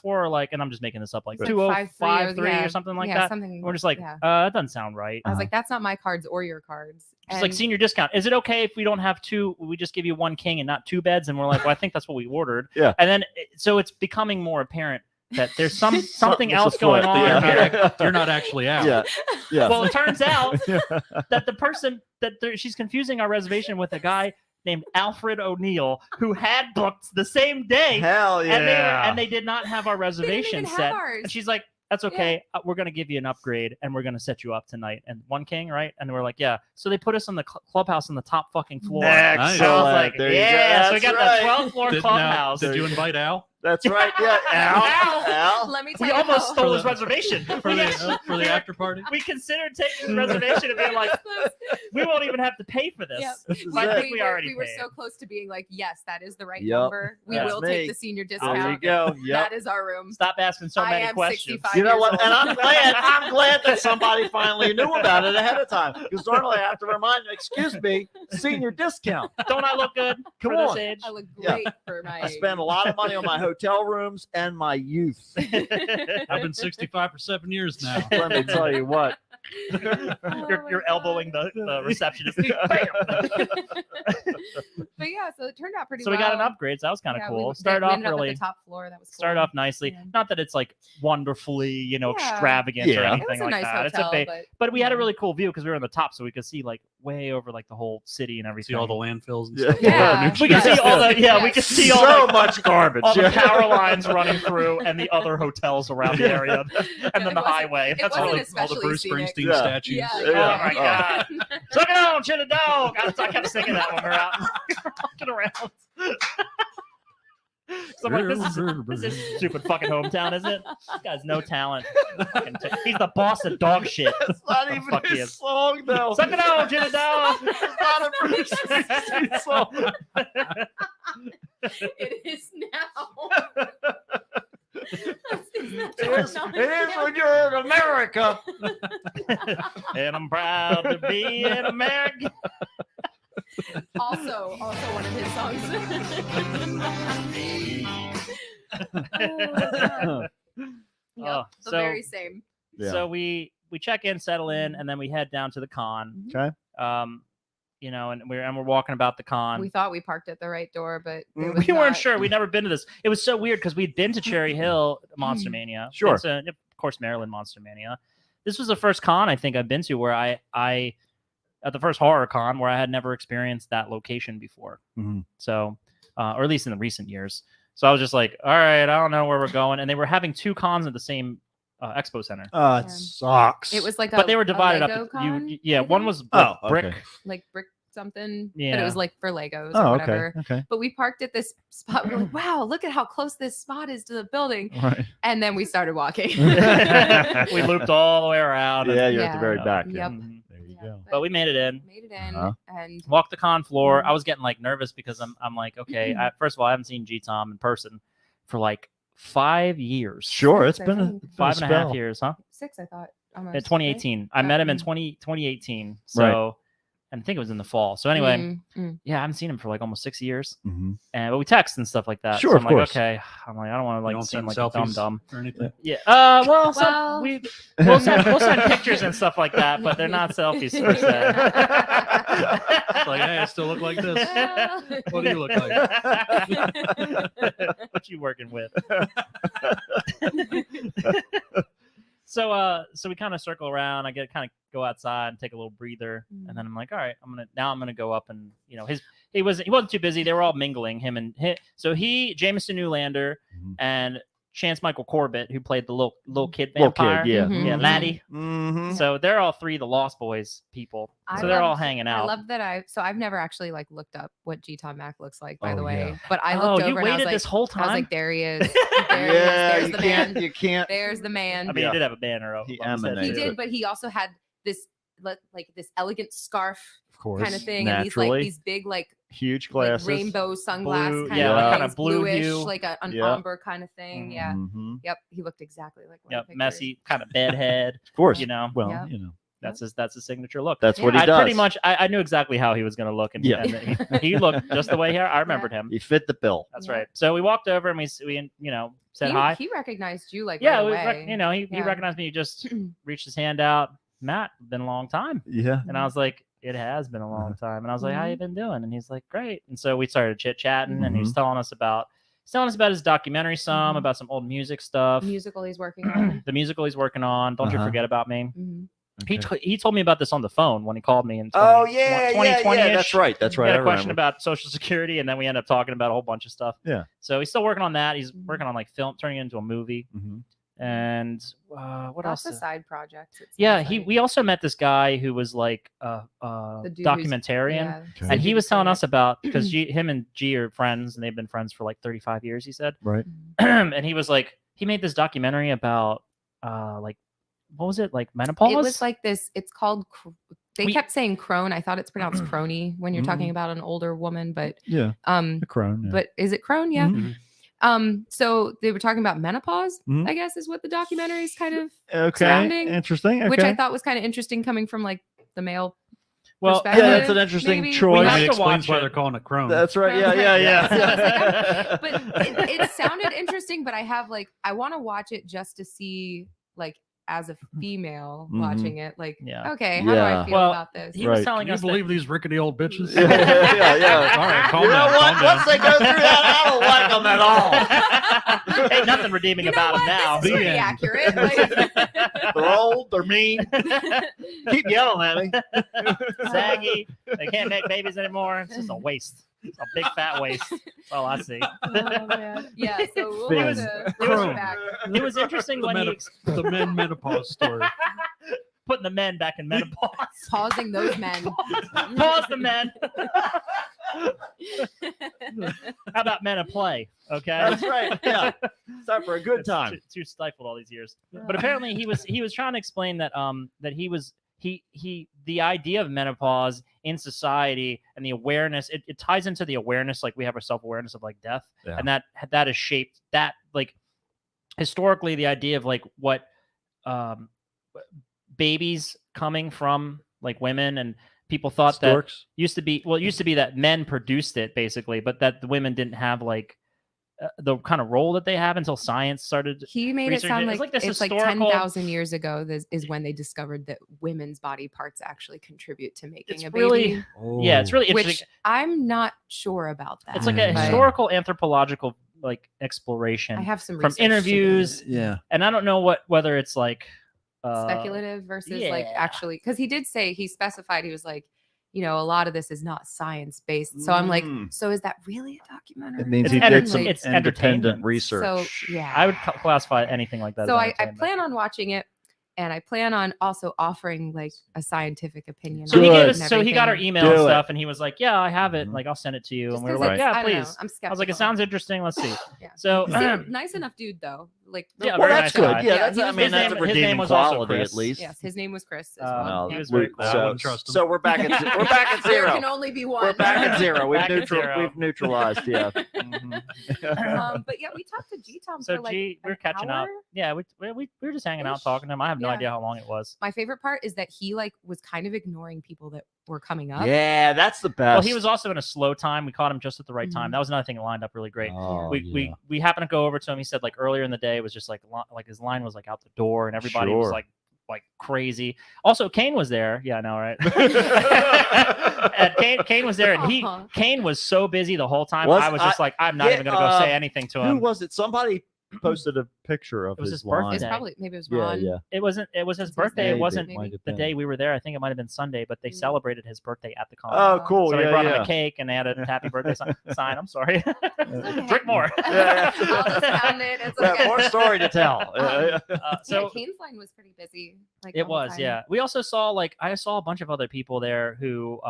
four are like, and I'm just making this up, like It's 2053 yeah, or something like yeah, that. Something. We're just like, yeah. that doesn't sound right. I was like, that's not my cards or your cards. She's like, And- senior discount. Is it okay if we don't have two? We just give you one king and not two beds? And we're like, well, I think that's what we ordered. Yeah. And then so it's becoming more apparent that there's something Something's else afoot, going on yeah. here. You're not actually out. Yeah. Yeah. Well, it turns out that the person she's confusing our reservation with a guy named Alfred O'Neill who had booked the same day, Hell yeah. and they did not have our They didn't reservation even have set. ours. And she's like, "That's okay. We're gonna give you an upgrade, and we're gonna set you up tonight." And one king, right? And we're like, "Yeah." So they put us on the clubhouse on the top fucking floor. Excellent. So I was like, There you go. "Yeah." So we That's got right. the 12th floor Did, clubhouse. did you invite Al That's right. Yeah. Al. Al. Al. Let me tell We you almost how- stole For his the- reservation. for We the actually- after party? we considered taking his reservation and being like, we won't even have to pay for this. Yep. This is I it. think we already were paid. so close to being like, yes, that is the right Yup. number. We That's will me. take the senior discount. There you go. Yep. That is our room. Stop asking so I many am questions. 65 You know years what? old. And I'm glad that somebody finally knew about it ahead of time. Because normally I have to remind them, excuse me, senior discount. Don't I look good Come for on. this age? I look Yeah. great for my I spend a lot of money on my hotel rooms and my youth. I've been 65 for 7 years now. Let me tell you what. Oh you're my elbowing the receptionist. But yeah, so it turned out pretty So well. we got an upgrade. So that was kind of Yeah, cool. we Started we off ended up at really. the top floor. That was cool. Started off nicely. Yeah. Not that it's like wonderfully, Yeah. extravagant or Yeah. It anything was a like nice that. hotel, It's but but we had a yeah. really cool view because we were on the top, so we could see like way over like the whole city and everything. See all the landfills and Yeah. stuff. Yeah. we could see all the we could see all so the, much garbage. all the Yeah. power lines running through and the other hotels around the area, and Yeah, then it the wasn't- highway. it That's all, all. wasn't all the especially Bruce scenic. Springsteen Yeah. statues. Yeah, Oh Yeah. my god! Suck it on, chin a dog. I kept singing that when we were out walking around. So I'm like, this is stupid fucking hometown, isn't it? This guy's no talent. Fucking he's the boss of dog shit. It's not The even fuck he his is. song, though. Suck it on, chin a dog. It's not a Bruce Springsteen song. It is now. It is when you're in America. And I'm proud to be an American. Also one of his songs. Oh, God. Yep, Oh, the so- very same. Yeah. So we check in, settle in, and then we head down to the con. Okay. You know, and we're walking about the con. We thought we parked at the right door, but it We was weren't not. sure. We'd never been to this. It was so weird because we'd been to Cherry Hill Monster Mania. Sure. It's of course, Maryland Monster Mania. This was the first con I think I've been to where I at the first horror con where I had never experienced that location before. Mhm. So, or at least in the recent years. So I was just like, all right, I don't know where we're going. And they were having two cons at the same expo center. It Yeah. sucks. It was like But they were divided Lego up. con, Yeah, I one think? was Oh, brick. okay. like brick something. But Yeah. it was like for Legos Oh, or okay. whatever. Okay. But we parked at this spot. We're like, wow, look at how close this spot is to the building. Right. And then we started walking. We looped all the way around. Yeah, you're at the Yeah. very back. Yep. Yeah. Mhm. There you Yeah, go. But we made it in. made it in Uh-huh. and Walked the con floor. Mhm. I was getting like nervous because I'm like, okay, first of all, I haven't seen G Tom in person for like 5 years. Sure, it's I been a, think. been a 5.5 spell. years, huh? 6, I thought. Almost, In right? 2018. I met him in Mm. 2018. So, and I think it was in the fall. So anyway, yeah, I haven't seen him for like almost 6 years. Mhm. And but we text and stuff like that. Sure, so of I'm like, course. okay. I'm like, I don't want to You like don't seem send like a selfies dumb. or anything. Yeah. Well, Well- we'll send pictures and stuff like that, but they're not selfies per se. It's like, hey, I still look like this. What do you look like? What you working with? So we kind of circle around. I get kind of go outside and take a little breather, and then I'm like, all right, I'm gonna go up and he wasn't too busy. They were all mingling so Jameson Newlander Mhm. and Chance Michael Corbett, who played the little kid Little vampire, kid, yeah. Mhm. yeah, Laddie. Mhm. So they're all three the Lost Boys people. I So they're all loved- hanging I out. love that I've never actually like looked up what G Tom Mac looks like, by Oh, the way. yeah. But I Oh, looked you over and I was waited like, this whole I was time. like, there he is. Yeah, There's you the can't. man. You can't. There's the man. I mean, Yeah. he did have a banner. He above his head, emanated. He too. did, but he also had this like this elegant scarf Of course. kind of thing, and Naturally. these big like Huge glasses. rainbow sunglass Blue- kind yeah, of like kinda things, blue bluish, hue. like an Yeah. umber kind of thing. Mhm. Yeah. Mhm. Yep. He looked exactly like what I Yep, pictured. messy, kind of bedhead. Of course. You know, Well, Yep. That's that's his signature look. that's what he I does. pretty much I knew exactly how he was going to look, and, Yeah. and he looked just the way I remembered him. He fit the bill. That's Yeah. right. So we walked over and we said hi. He recognized you like Yeah, right away. he Yeah. recognized me. He just reached his hand out. Matt, been a long time, Yeah. and I was like, it has been a long Uh-huh. time, and I was like, how Mhm. you been doing? And he's like, great. And so we started chit chatting, and he was Mhm. telling us about his documentary, Mhm. about some old music stuff, Musical he's working on. the musical he's working on. Don't you Uh-huh. forget about me. Mhm. He told me about this on the phone when he called me in 2020. -ish. That's right. That's right. We I had a question remember. about Social Security, and then we ended up talking about a whole bunch of stuff. Yeah. So he's still working on that. He's Mhm. working on like turning it into a movie. Mhm. And what Lots else? of side projects. it Yeah, sounds like. we also met this guy who was like a The dude who's- documentarian, yeah. Okay. and he Dude was who's telling doing us about because him and G are friends, and they've been friends for like 35 years. He said, Right. and he was like, he made this documentary about like what was it, like menopause? It was like this. It's called. They We- kept saying crone. I thought it's pronounced crony when you're talking Mhm. about an older woman, but Yeah. um, The crown. Yeah. but is it crone? Yeah. Mhm. So they were talking about menopause. Mhm. I guess is what the documentary is kind of, Okay. surrounding, Interesting. Okay. which I thought was kind of interesting coming from like the male. well, yeah, that's an perspective, interesting maybe. choice. We I have mean, to explains watch why it. they're calling it Chrome. That's right. Yeah. Yeah. Yeah. So I was Yeah. But it sounded interesting. But I have like I want to watch it just to see like as a female Mhm. watching it. Like Yeah. okay, how do Yeah. I feel Well, about this? he was Right. telling Can you us that- believe these rickety old bitches? Yeah. All right, calm You know down, what? calm down. Once they go through that, I don't like them at all. Ain't nothing redeeming You know about him what? now. This is pretty end. accurate. Like, They're old. They're mean. Keep yelling at me. Saggy. They can't make babies anymore. It's just a waste. It's a big fat waste. That's all I see. oh, man. Yeah, so we'll Finn. have to Chrome. go back. It was interesting The when he meta- the men menopause story. putting the men back in menopause. Pausing those men. Pause the men. How about men of play? Okay. That's right. Yeah. It's time for a good It's time. Too stifled all these years. But apparently he was trying to explain that that the idea of menopause in society and the awareness it ties into the awareness, like we have our self-awareness of like death, Yeah. and that is shaped that like historically the idea of like what babies coming from like women, and people thought Storks. that used to be that men produced it basically, but that the women didn't have like the kind of role that they have until science started. He made it research sound it. like It's like this it's like historical- 10,000 years ago is when they discovered that women's body parts actually contribute to making It's a really- baby. Yeah, it's really interesting. Which I'm not sure about that. It's like a but historical anthropological like exploration I have some from research to do. interviews, Yeah. and I don't know whether it's like Speculative versus like yeah. actually, because he did say, he specified, he was like, you know, a lot of this is not science based. So I'm like, Mm. so is that really a documentary? It means It's he enter- did some it's independent entertainment. research. So yeah, I would classify anything like that. so as I entertainment. plan on watching it, and I plan on also offering like a scientific opinion. So on he it gave Good. us, and so he got our everything. email Do and it. stuff, and he was like, "Yeah, I have it. Mhm. Like, I'll send it to you." Just And we were 'cause like, it's- "Yeah, I don't know, please." I'm skeptical. I was like, "It sounds interesting. Let's see." Yeah. So Nice enough dude though. Like Yeah, Well, very that's nice good. guy. Yeah, Yeah, that's, he I was- mean, his that's a name- his redeeming name was also quality at Chris. least. yes, his name was Chris. As Um, well. he Yeah. was very cool. I wouldn't trust him. So we're back at we're back at There zero. can only be one. We're back at zero. We've Back at zero. We've neutralized. Yeah. Mhm. But yeah, we talked to G Tom So for like G, we were an catching up. hour. Yeah, we were just hanging out, Ish. talking to him. I have no Yeah. idea how long it was. My favorite part is that he like was kind of ignoring people that were coming up. Yeah, that's the best. Well, he was also in a slow time. We caught him just at the right time. Mhm. That was another thing that lined up really great. Oh, we happened to go over to him. He said like earlier in the day it was just like his line was like out the door, and everybody was Sure. like crazy. Also, Kane was there. Yeah, I know, right? And Kane was there, and Aw. Kane was so busy the whole time. Was- I was just like, I'm not yeah, even gonna go say anything to Who him. was it? Somebody posted a picture of It was his his birthday. line. It's probably maybe it was Yeah, Ron. yeah. It wasn't. It was his It's his birthday. It Maybe, wasn't might have the been. day we were there. I think it might have been Sunday, but they Mm. celebrated his birthday at the con. Oh, cool. So they yeah, brought him yeah. a cake and they had a happy birthday sign. I'm sorry. okay. Drink more. Yeah, I'll just pound it. It's Yeah, okay. more story to tell. So yeah, Kane's line was pretty busy. Like it the whole was, time. yeah. We also saw I saw a bunch of other people there who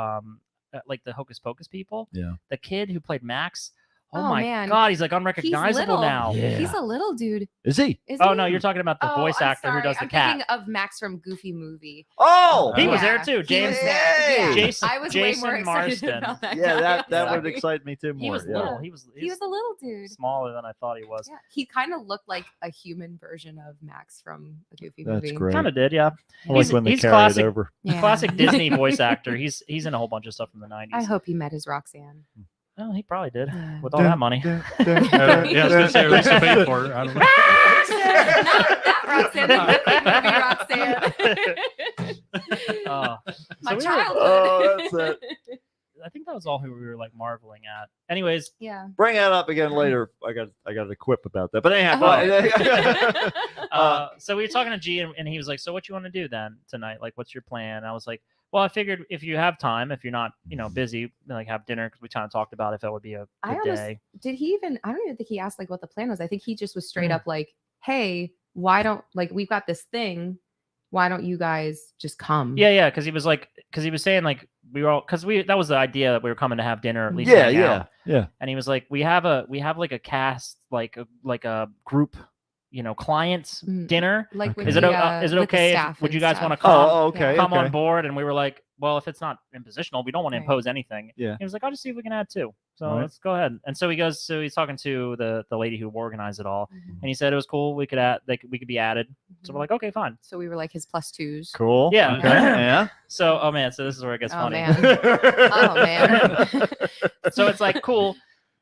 like the Hocus Pocus people. Yeah. The kid who played Max. Oh, Oh, my man. god, he's like He's unrecognizable little. now. Yeah. He's a little dude. Is he? Is Oh he? no, you're talking about the Oh, voice I'm actor who sorry. does the I'm cat. thinking of Max from Goofy Movie. Oh, He was there Yeah, too. he James was there. Yeah. Jason I was Jason way more excited Marston. about that. yeah. guy. That would Sorry. excite me too more. He was yeah. little. Yeah. He He was a little dude. smaller than I thought he was. Yeah, he kind of looked like a human version of Max from a Goofy That's Movie. great. Kind of did, yeah. I like He's- when they he's carry classic- it over. Yeah. Classic Disney voice actor. He's in a whole bunch of stuff from the 90s. I hope he met his Roxanne. Oh, he probably did Yeah. with all that money. Yeah, I was gonna say at least he paid for it. I don't know. Not that Roxanne, the Goofy Roxanne. Oh, My so we were- childhood. Oh, that's it. I think that was all who we were like marveling at. Anyways, Yeah. Bring that up again later. I got a quip about that. But anyhow, so we were talking to G, and he was like, "So what you want to do then tonight? Like, what's your plan?" And I was like, "Well, I figured if you have time, if you're not, busy, like have dinner because we kind of talked about if that would be a I good almost- day." Did he even? I don't even think he asked like what the plan was. I think he just was straight Mm. up like, "Hey, why don't like we've got this thing? Why don't you guys just come?" Yeah, because he was saying like we were all that was the idea that we were coming to have dinner at least. yeah, hang out. yeah. And he was like, we have like a cast, like a group, clients Mm. dinner. Like Okay. with Is it the, is it with the okay? staff Would you and guys stuff. want to come? Oh, okay. Come okay. on board? And we were like, well, if it's not impositional, we don't want to Right. impose anything. Yeah. He was like, I'll just see if we can add two. So Right. let's go ahead. And so he's talking to the lady who organized it all, Mhm. and he said it was cool. We could we could be added. So we're like, okay, fine. So we were like his plus twos. Cool. Yeah. Okay. Yeah. So oh man, so this is where it gets Oh, funny. man. Oh man. So it's like cool.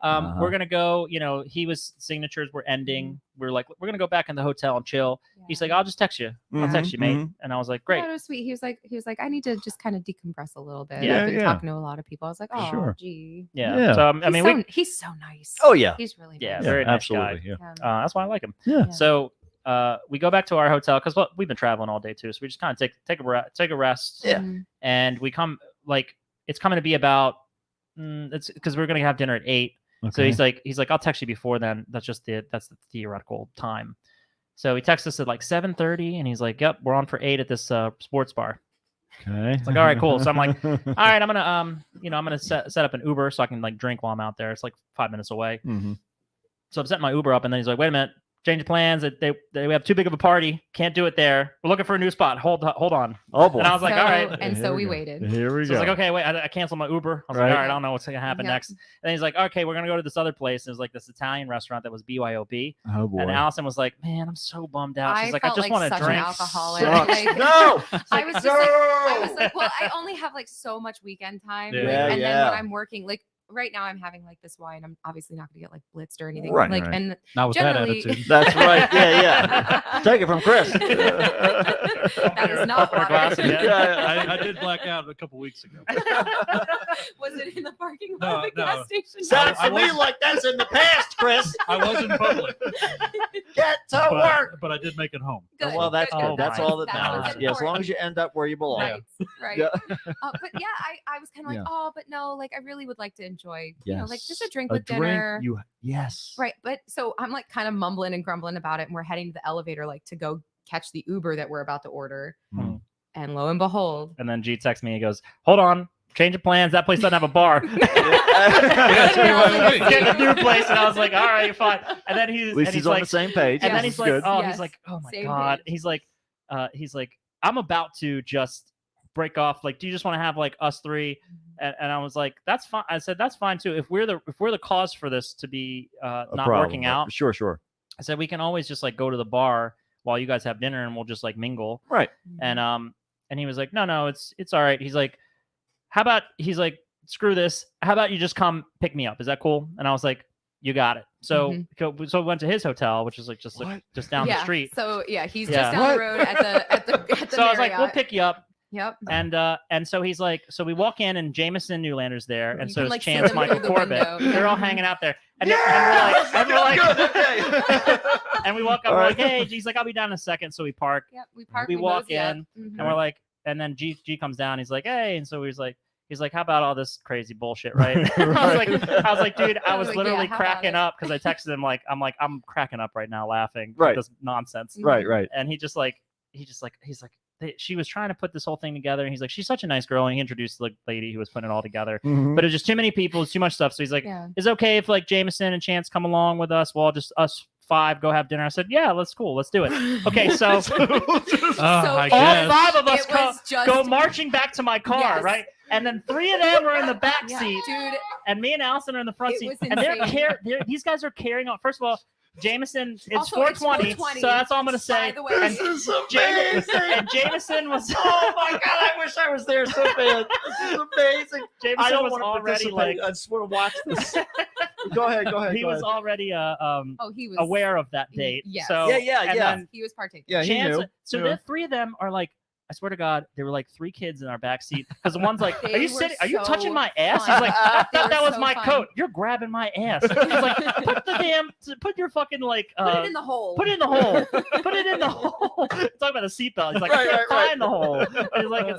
Uh-huh. We're gonna go. His signatures were ending. We're like, we're gonna go back in the hotel and chill. He's like, I'll just text you. I'll text you, mate. Mhm. And I was like, Great. great. It was sweet. He was like, I need to just kind of decompress a little bit. Yeah, I've been yeah. talking to a lot of people. I was like, oh, Sure. gee. Yeah. Yeah. So I mean, He's so nice. Oh yeah. He's really Yeah, nice. very nice absolutely. Yeah. that's why I like him. Yeah. So we go back to our hotel because we've been traveling all day too. So we just kind of take a rest. Yeah. Mhm. And we come it's coming to be about it's because we're gonna have dinner at 8. So he's like, I'll text you before then. That's the theoretical time. So he texts us at like 7:30, and he's like, "Yep, we're on for 8 at this sports bar." Okay. It's like, all right, cool. So I'm like, all right, I'm gonna I'm gonna set up an Uber so I can like drink while I'm out there. It's like 5 minutes away. Mhm. So I'm setting my Uber up, and then he's like, wait a minute, change of plans. We have too big of a party. Can't do it there. We're looking for a new spot. Hold on. Oh boy. And I was like, all right. And Here so we we go. waited. Here we So I go. was like, okay, wait, I canceled my Uber. I was Right. like, all right, I don't know what's gonna happen Yep. next. And then he's like, okay, we're gonna go to this other place. It was like this Italian restaurant that was BYOB. Oh boy. And Allison was like, man, I'm so bummed out. She's like, I felt just want to such an drink. alcoholic. Sucks. Like, No. I was just like, well, I only have like so much weekend time. Yeah. like, Yeah, and then yeah. when I'm working, like right now I'm having like this wine. I'm obviously not gonna get like blitzed or anything. Right, like right. and Not with generally- that attitude. That's right. Yeah. Take it from Chris. That is not Open a water. glass again. I did black out a couple weeks ago. Was it in the parking No, lot of the gas no. station? Sounds I to me was- like that's in the past, Chris. I was in public, Get to work. but I did make it home. Good, Well, that's good, good. Oh That's my all that That's matters. what's Yeah, as long important. as you end up where you belong. Right, right. Yeah. But yeah, I was kind of like, Yeah. oh, but no, like I really would like to enjoy, you know, like just a Yes. drink A with dinner. Yes. Right. But so I'm like kind of mumbling and grumbling about it. And we're heading to the elevator, like to go catch the Uber that we're about to order. Hmm. And lo and behold, And then G texts me. He goes, "Hold on, change of plans. That place doesn't have a bar." that's what I Get a new place, and I was like, "All right, fine." And then At least he's on like, the same page. and then Yes. he's like, Good. "Oh, Yes. he's like, oh my Same god." page. He's like, "I'm about to just break off. Like, do you just want to have like us three?" And I was like, "That's fine." I said, "That's fine too. If we're the cause for this to be A not problem, working right. out," Sure, sure. I said, "We can always just like go to the bar while you guys have dinner, and we'll just like mingle." Right. And he was like, no, it's all right. He's like, how about, he's like, screw this. How about you just come pick me up? Is that cool? And I was like, you got it. So, so we went to his hotel, which is like just down yeah. the street. So yeah, he's Yeah. just down What? the road at the So I was like, we'll Marriott. pick you up. Yep. And so he's like, so we walk in and Jameson Newlander's there, and You so can, is like, see Chance them Michael through the Corbett. window. They're all hanging out there. And we're like, Good, okay. and we walk up, All we're right. like, hey, he's like, I'll be down in a second. So we park. Yep. We park. We walk mosey up. in, Mhm. And we're like, and then G comes down. He's like, hey, and so he's like, how about all this crazy bullshit, right? I was like, dude, I I was was like, literally yeah, how about cracking it? up because I texted him I'm cracking up right now laughing Right. at this nonsense. Right, right. And he's like, she was trying to put this whole thing together, and he's like, she's such a nice girl, and he introduced the lady who was putting it all together. Mhm. But it was just too many people, it's too much stuff. So he's like, Yeah. is it okay if like Jameson and Chance come along with us? Well, just us 5 go have dinner. I said, yeah, that's cool. Let's do it. Okay, so I So all guess. 5 of us It was just go marching back to my car, Yes. right? And then 3 of them are in the back Yeah, seat, dude. and me and Allison are in the front It seat. was And insane. these guys are carrying on. First of all, Jameson, it's Also, it's 420, 420, so that's all I'm gonna By say. the way, And Jameson was Oh my god, I wish I was there so bad. This is amazing. I Jameson don't was want to already participate. like I just want to watch this. Go ahead. he was already oh, he was aware of that he- date. yes. So Yeah, and yeah. then He was partaking. Yeah, he Chance, knew. so Yeah. the 3 of them are like, I swear to God, there were like 3 kids in our back seat because the one's like, They "Are you were sitting? Are you touching so my ass?" fun. He's like, "I They thought were that was so my fun. coat. You're grabbing my ass." He's like, "Put your fucking like, Put it in the hole. put it in the hole. Put it in the hole." Talking about the seatbelt. He's like, Right, "I can't right, right. find the hole." And he's like,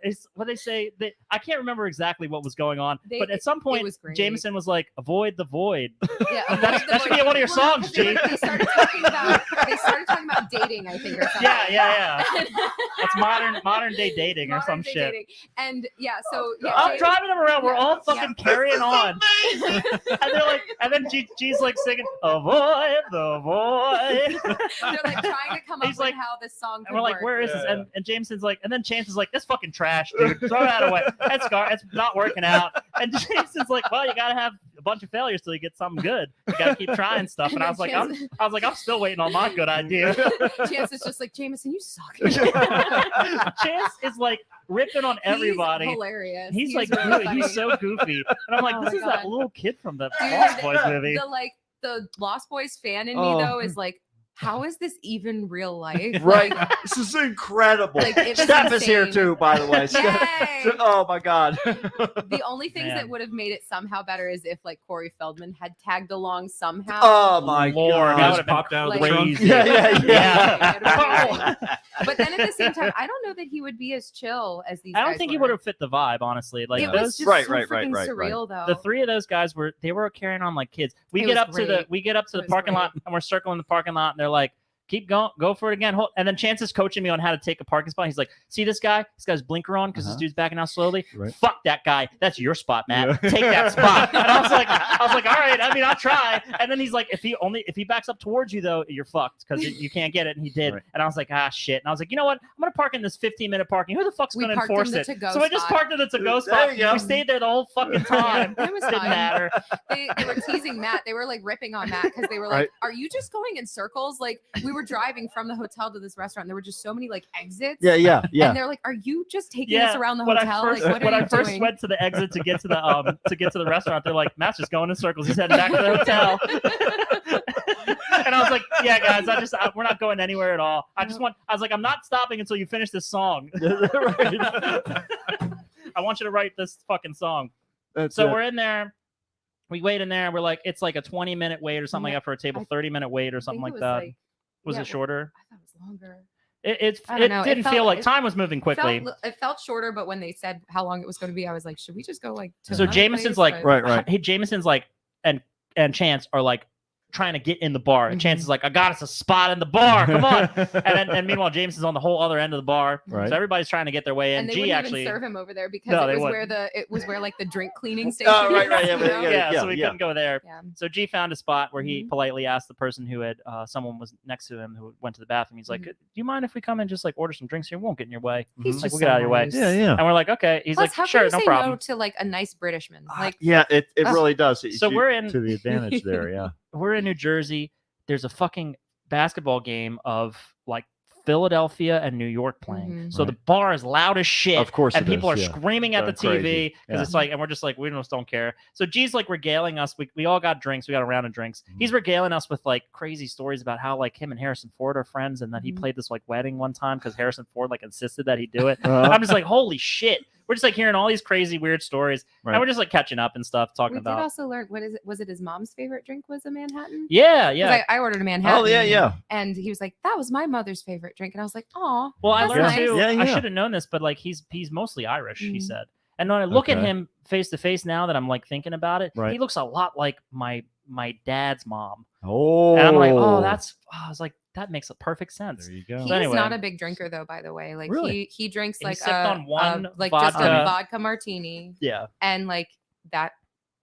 "It's what they say." I can't remember exactly what was going on, They- but at some point, was great. Jameson was like, "Avoid the void." Yeah, That should be one of your Well, no, songs, 'cause they, G. they started talking about dating, I think, or something. Yeah. That's modern day dating or Modern some day shit. dating. And yeah, so yeah, I'm Jay- driving them around. We're Yeah. all fucking carrying on. And they're like, and then G's like singing, "Avoid the void." they're like trying to come up He's with like- how this song could And we're like, work. "Where is this?" Yeah. And Jameson's like, and then Chance is like, "This fucking trash, dude. Throw that away. It's not working out." And Jameson's like, "Well, you gotta have a bunch of failures till you get something good. You gotta keep trying stuff." And I then was like, Chance- I'm still waiting on my good idea. Chance is just like, Jameson, you suck. Chance is like ripping on everybody. He's hilarious. He's like, really he's funny. so goofy, and I'm like, Oh this my is that God. little kid from the Dude, Lost Boys movie. The Lost Boys fan in me Oh. though is like, how is this even real life? Right. Like, This is incredible. Like, it was Steph is here insane. too, by the way. Yay! Oh my god. the only things Man. that would have made it somehow better is if like Corey Feldman had tagged along somehow. Oh my Lord, god. that Just would've been popped out of the like- trunk. crazy. Yeah. But then at the same time, I don't know that he would be as chill as these I don't guys think he were. would have fit the vibe, honestly. Like It those, was just Right, so right, freaking right, surreal though. the 3 of those guys were carrying on like kids. We It get was up to the great. the It was parking great. lot, and we're circling the parking lot, and they're like, "Keep going, go for it again." And then Chance is coaching me on how to take a parking spot. He's like, "See this guy? This guy's blinker on because this dude's backing out slowly. Right. Fuck that guy. That's your spot, Matt. Yeah. Take that spot." And I was like, all right. I mean, I'll try. And then he's like, if he backs up towards you though, you're fucked because you can't get it. And he did. Right. And I was like, shit. And I was like, you know what? I'm gonna park in this 15-minute parking. Who the fuck's We gonna parked in enforce the it? to-go So I just spot. parked in the to-go There spot. you go. We stayed there the whole fucking time. It was Didn't fine. matter. They were teasing Matt. They were like ripping on Matt because they were like, Right. "Are you just going in circles?" Like we were driving from the hotel to this restaurant. And there were just so many like exits. Yeah. And they're like, "Are you just taking us around the when hotel? I first, like, what when are I you first doing?" went to the exit to get to the restaurant, they're like, Matt's just going in circles. He's heading back to the hotel. And I was like, yeah, guys, we're not going anywhere at all. I was like, I'm not stopping until you finish this song. Right. I want you to write this fucking song. That's So it. we're in there. We wait in there. And we're like, it's like a 20-minute wait or something Yeah, like that for a table, I 30-minute wait or something think like it was that. like- Was yeah, it shorter? I thought it was longer. It I don't know. It didn't felt- feel like it- time was moving quickly. It felt shorter, but when they said how long it was going to be, I was like, should we just go like to So another Jameson's place? like, But- Right. Hey, Jameson's like, and Chance are like trying to get in the bar, and Chance is like, I got us a spot in the bar. Come on. and meanwhile, Jameson's on the whole other end of the bar. Right. So everybody's trying to get their way in. And they G wouldn't actually. even serve him over there because No, it they was wouldn't. where like the drink cleaning station. Oh, right, is, yeah, you know? Yeah, so we yeah. couldn't go there. Yeah. So G found a spot where he Mhm. politely asked the person who had someone was next to him who went to the bathroom. He's like, Mhm. "Do you mind if we come and just like order some drinks here? We won't get in your way." He's Like, just we'll get out of your way. nice. Yeah. And we're like, okay. He's Plus, like, how sure, can you no say problem. no to like a nice Britishman? Like, Yeah, it Ugh. really does. So we're in- to the advantage there. Yeah. We're in New Jersey. There's a fucking basketball game of like Philadelphia and New York playing. Mhm. So the Right. bar is loud as shit. Of course And it people is, are yeah. screaming at the Going TV crazy. because Yeah. it's like, and we're just like, we just don't care. So G's like regaling us. We all got drinks. We got a round of drinks. Mm-hmm. He's regaling us with like crazy stories about how like him and Harrison Ford are friends and that he Mhm. played this like wedding one time because Harrison Ford like insisted that he do it. Uh-huh. I'm just like, holy shit. We're just like hearing all these crazy weird stories. Right. And we're just like catching up and stuff, talking we did about. also learn what is it? Was it his mom's favorite drink? Was a Manhattan? Yeah, 'Cause yeah. I ordered a Manhattan. Oh yeah. And he was like, "That was my mother's favorite drink," and I was like, "Oh, Well, I that's learned nice. too. Yeah, I yeah. should have known this, but like he's mostly Irish. He Mhm. said, and when I look at Okay. him face to face now that I'm like thinking about it, Right. he looks a lot like my dad's mom. Oh. And I'm like, oh, I was like, that makes a perfect sense. There you go. He's So anyway. not a big drinker though, by the way. Like Really? he drinks He like sipped a, on one like just a vodka. vodka martini, Yeah, and like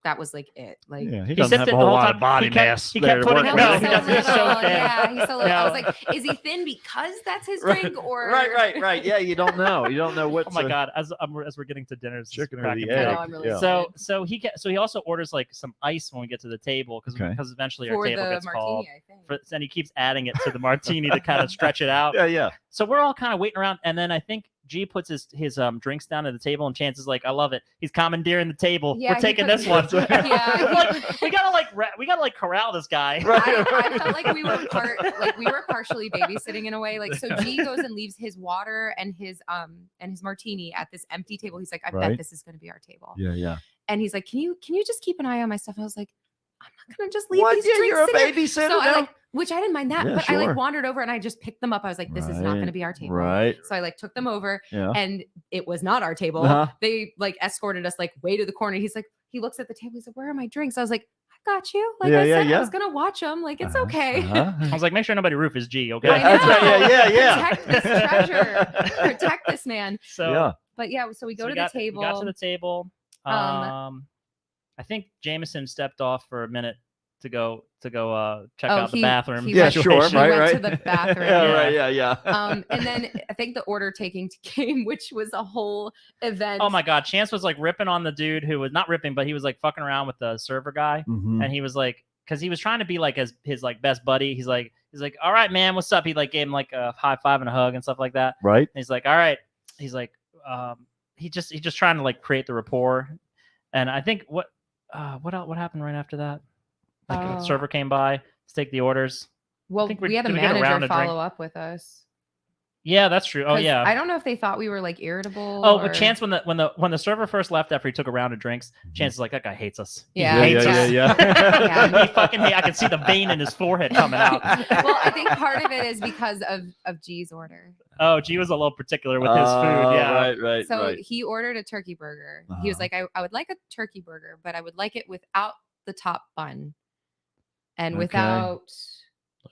that was like it. Like Yeah, he he doesn't sipped have it a the whole whole lot time. of body He kept- mass. he there kept to putting work it- no, with. he so doesn't. He's so little. thin. Yeah, he's so little. I was No. like, is he thin because that's his Right, drink, or Right. Yeah, you don't know. You don't know what. Oh my god! As we're getting to dinner, this is Chicken or cracking the me I know, up. I'm really Yeah. So so he also orders like some ice when we get to the table because Okay. eventually our for table the gets called. martini, I think. And he keeps adding it to the martini to kind of stretch it out. Yeah. So we're all kind of waiting around, and then I think G puts his drinks down at the table, and Chance is like, "I love it." He's commandeering the table. Yeah, We're he taking put- this one. Yeah. Like, we gotta like corral this guy. I felt like we were partially babysitting in a way. Like, so G goes and leaves his water and his martini at this empty table. He's like, I Right. bet this is going to be our table. Yeah. And he's like, can you just keep an eye on my stuff? And I was like, I'm not going to just leave What? these Yeah, drinks you're a sitting here." babysitter So I now? like, which I didn't mind that, Yeah, but I sure. like wandered over and I just picked them up. I was like, this is not going to be our table. Right. So I like took them over Yeah. and it was not our table. Uh-huh. They like escorted us like way to the corner. He's like, he looks at the table. He's like, where are my drinks? I was like, I got you. Like Yeah, I yeah, said, yeah. I was going to watch them. Like, it's okay. Uh-huh. I was like, make sure nobody roof is G, okay? Yeah, that's right. Yeah. Protect this treasure. Protect this man. So Yeah. But yeah, so we go so to we got the table. We got to the table. I think Jameson stepped off for a minute to go check out the bathroom. Yeah, sure. He Right. went Right. to the bathroom. Yeah. Yeah. Right. Yeah. And then I think the order taking came, which was a whole event. Oh my god, Chance was like ripping on the dude who was not ripping, but he was like fucking around with the server guy, Mhm. and he was like, because he was trying to be like his like best buddy. He's like, all right, man, what's up? He like gave him like a high five and a hug and stuff like that. Right. And he's like, all right. He's like, he just trying to like create the rapport. And I think what happened right after that? Like a server came by to take the orders. Well, think we had a did we get a round manager of drink? follow up with us. Yeah, that's true. Oh 'Cause yeah. I don't know if they thought we were like irritable. Oh, or... but Chance when the server first left after he took a round of drinks, Chance is like, that guy hates us. He Yeah, hates us. Yeah. He fucking I can see the vein in his forehead coming out. Well, I think part of it is because of G's order. Oh, G was a little particular with his food. Yeah. Right. So he ordered a turkey burger. He was Uh-huh. like, I would like a turkey burger, but I would like it without the top bun and Okay. without.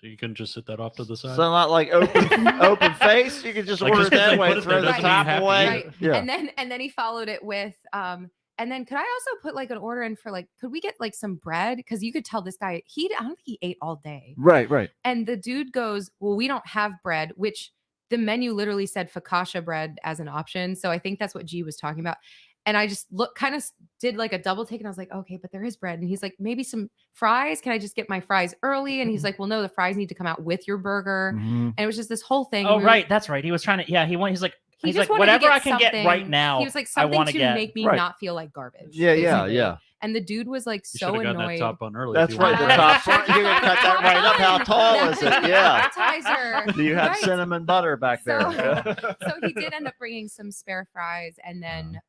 You can just sit that off to the side. So not like open face. You can just Like, order just it 'cause that they way. put it Throw there the doesn't mean you top have to away. eat Right. Yeah. And then he followed it with and then could I also put like an order in for like could we get like some bread? Because you could tell this guy I don't think he ate all day. Right. And the dude goes, well, we don't have bread, which the menu literally said focaccia bread as an option. So I think that's what G was talking about. And I just kind of did like a double take, and I was like, okay, but there is bread. And he's like, maybe some fries. Can I just get my fries early? And he's like, well, no, the fries need to come out with your burger. Mhm. And it was just this whole thing. Oh, where right. That's right. He was trying to. Yeah, he's like. He He's just like, wanted to whatever get I can get right something- now. He was like, I something want to get. make me Right. not feel like garbage. Yeah, yeah, basically. yeah. And the dude was like You so should have gotten that annoyed. top bun early. That's if you right. The wanted. top front. You're gonna cut that right up. How tall That is was it? the Yeah. appetizer. Do you have Right. cinnamon butter back there? So he did end up bringing some spare fries, and then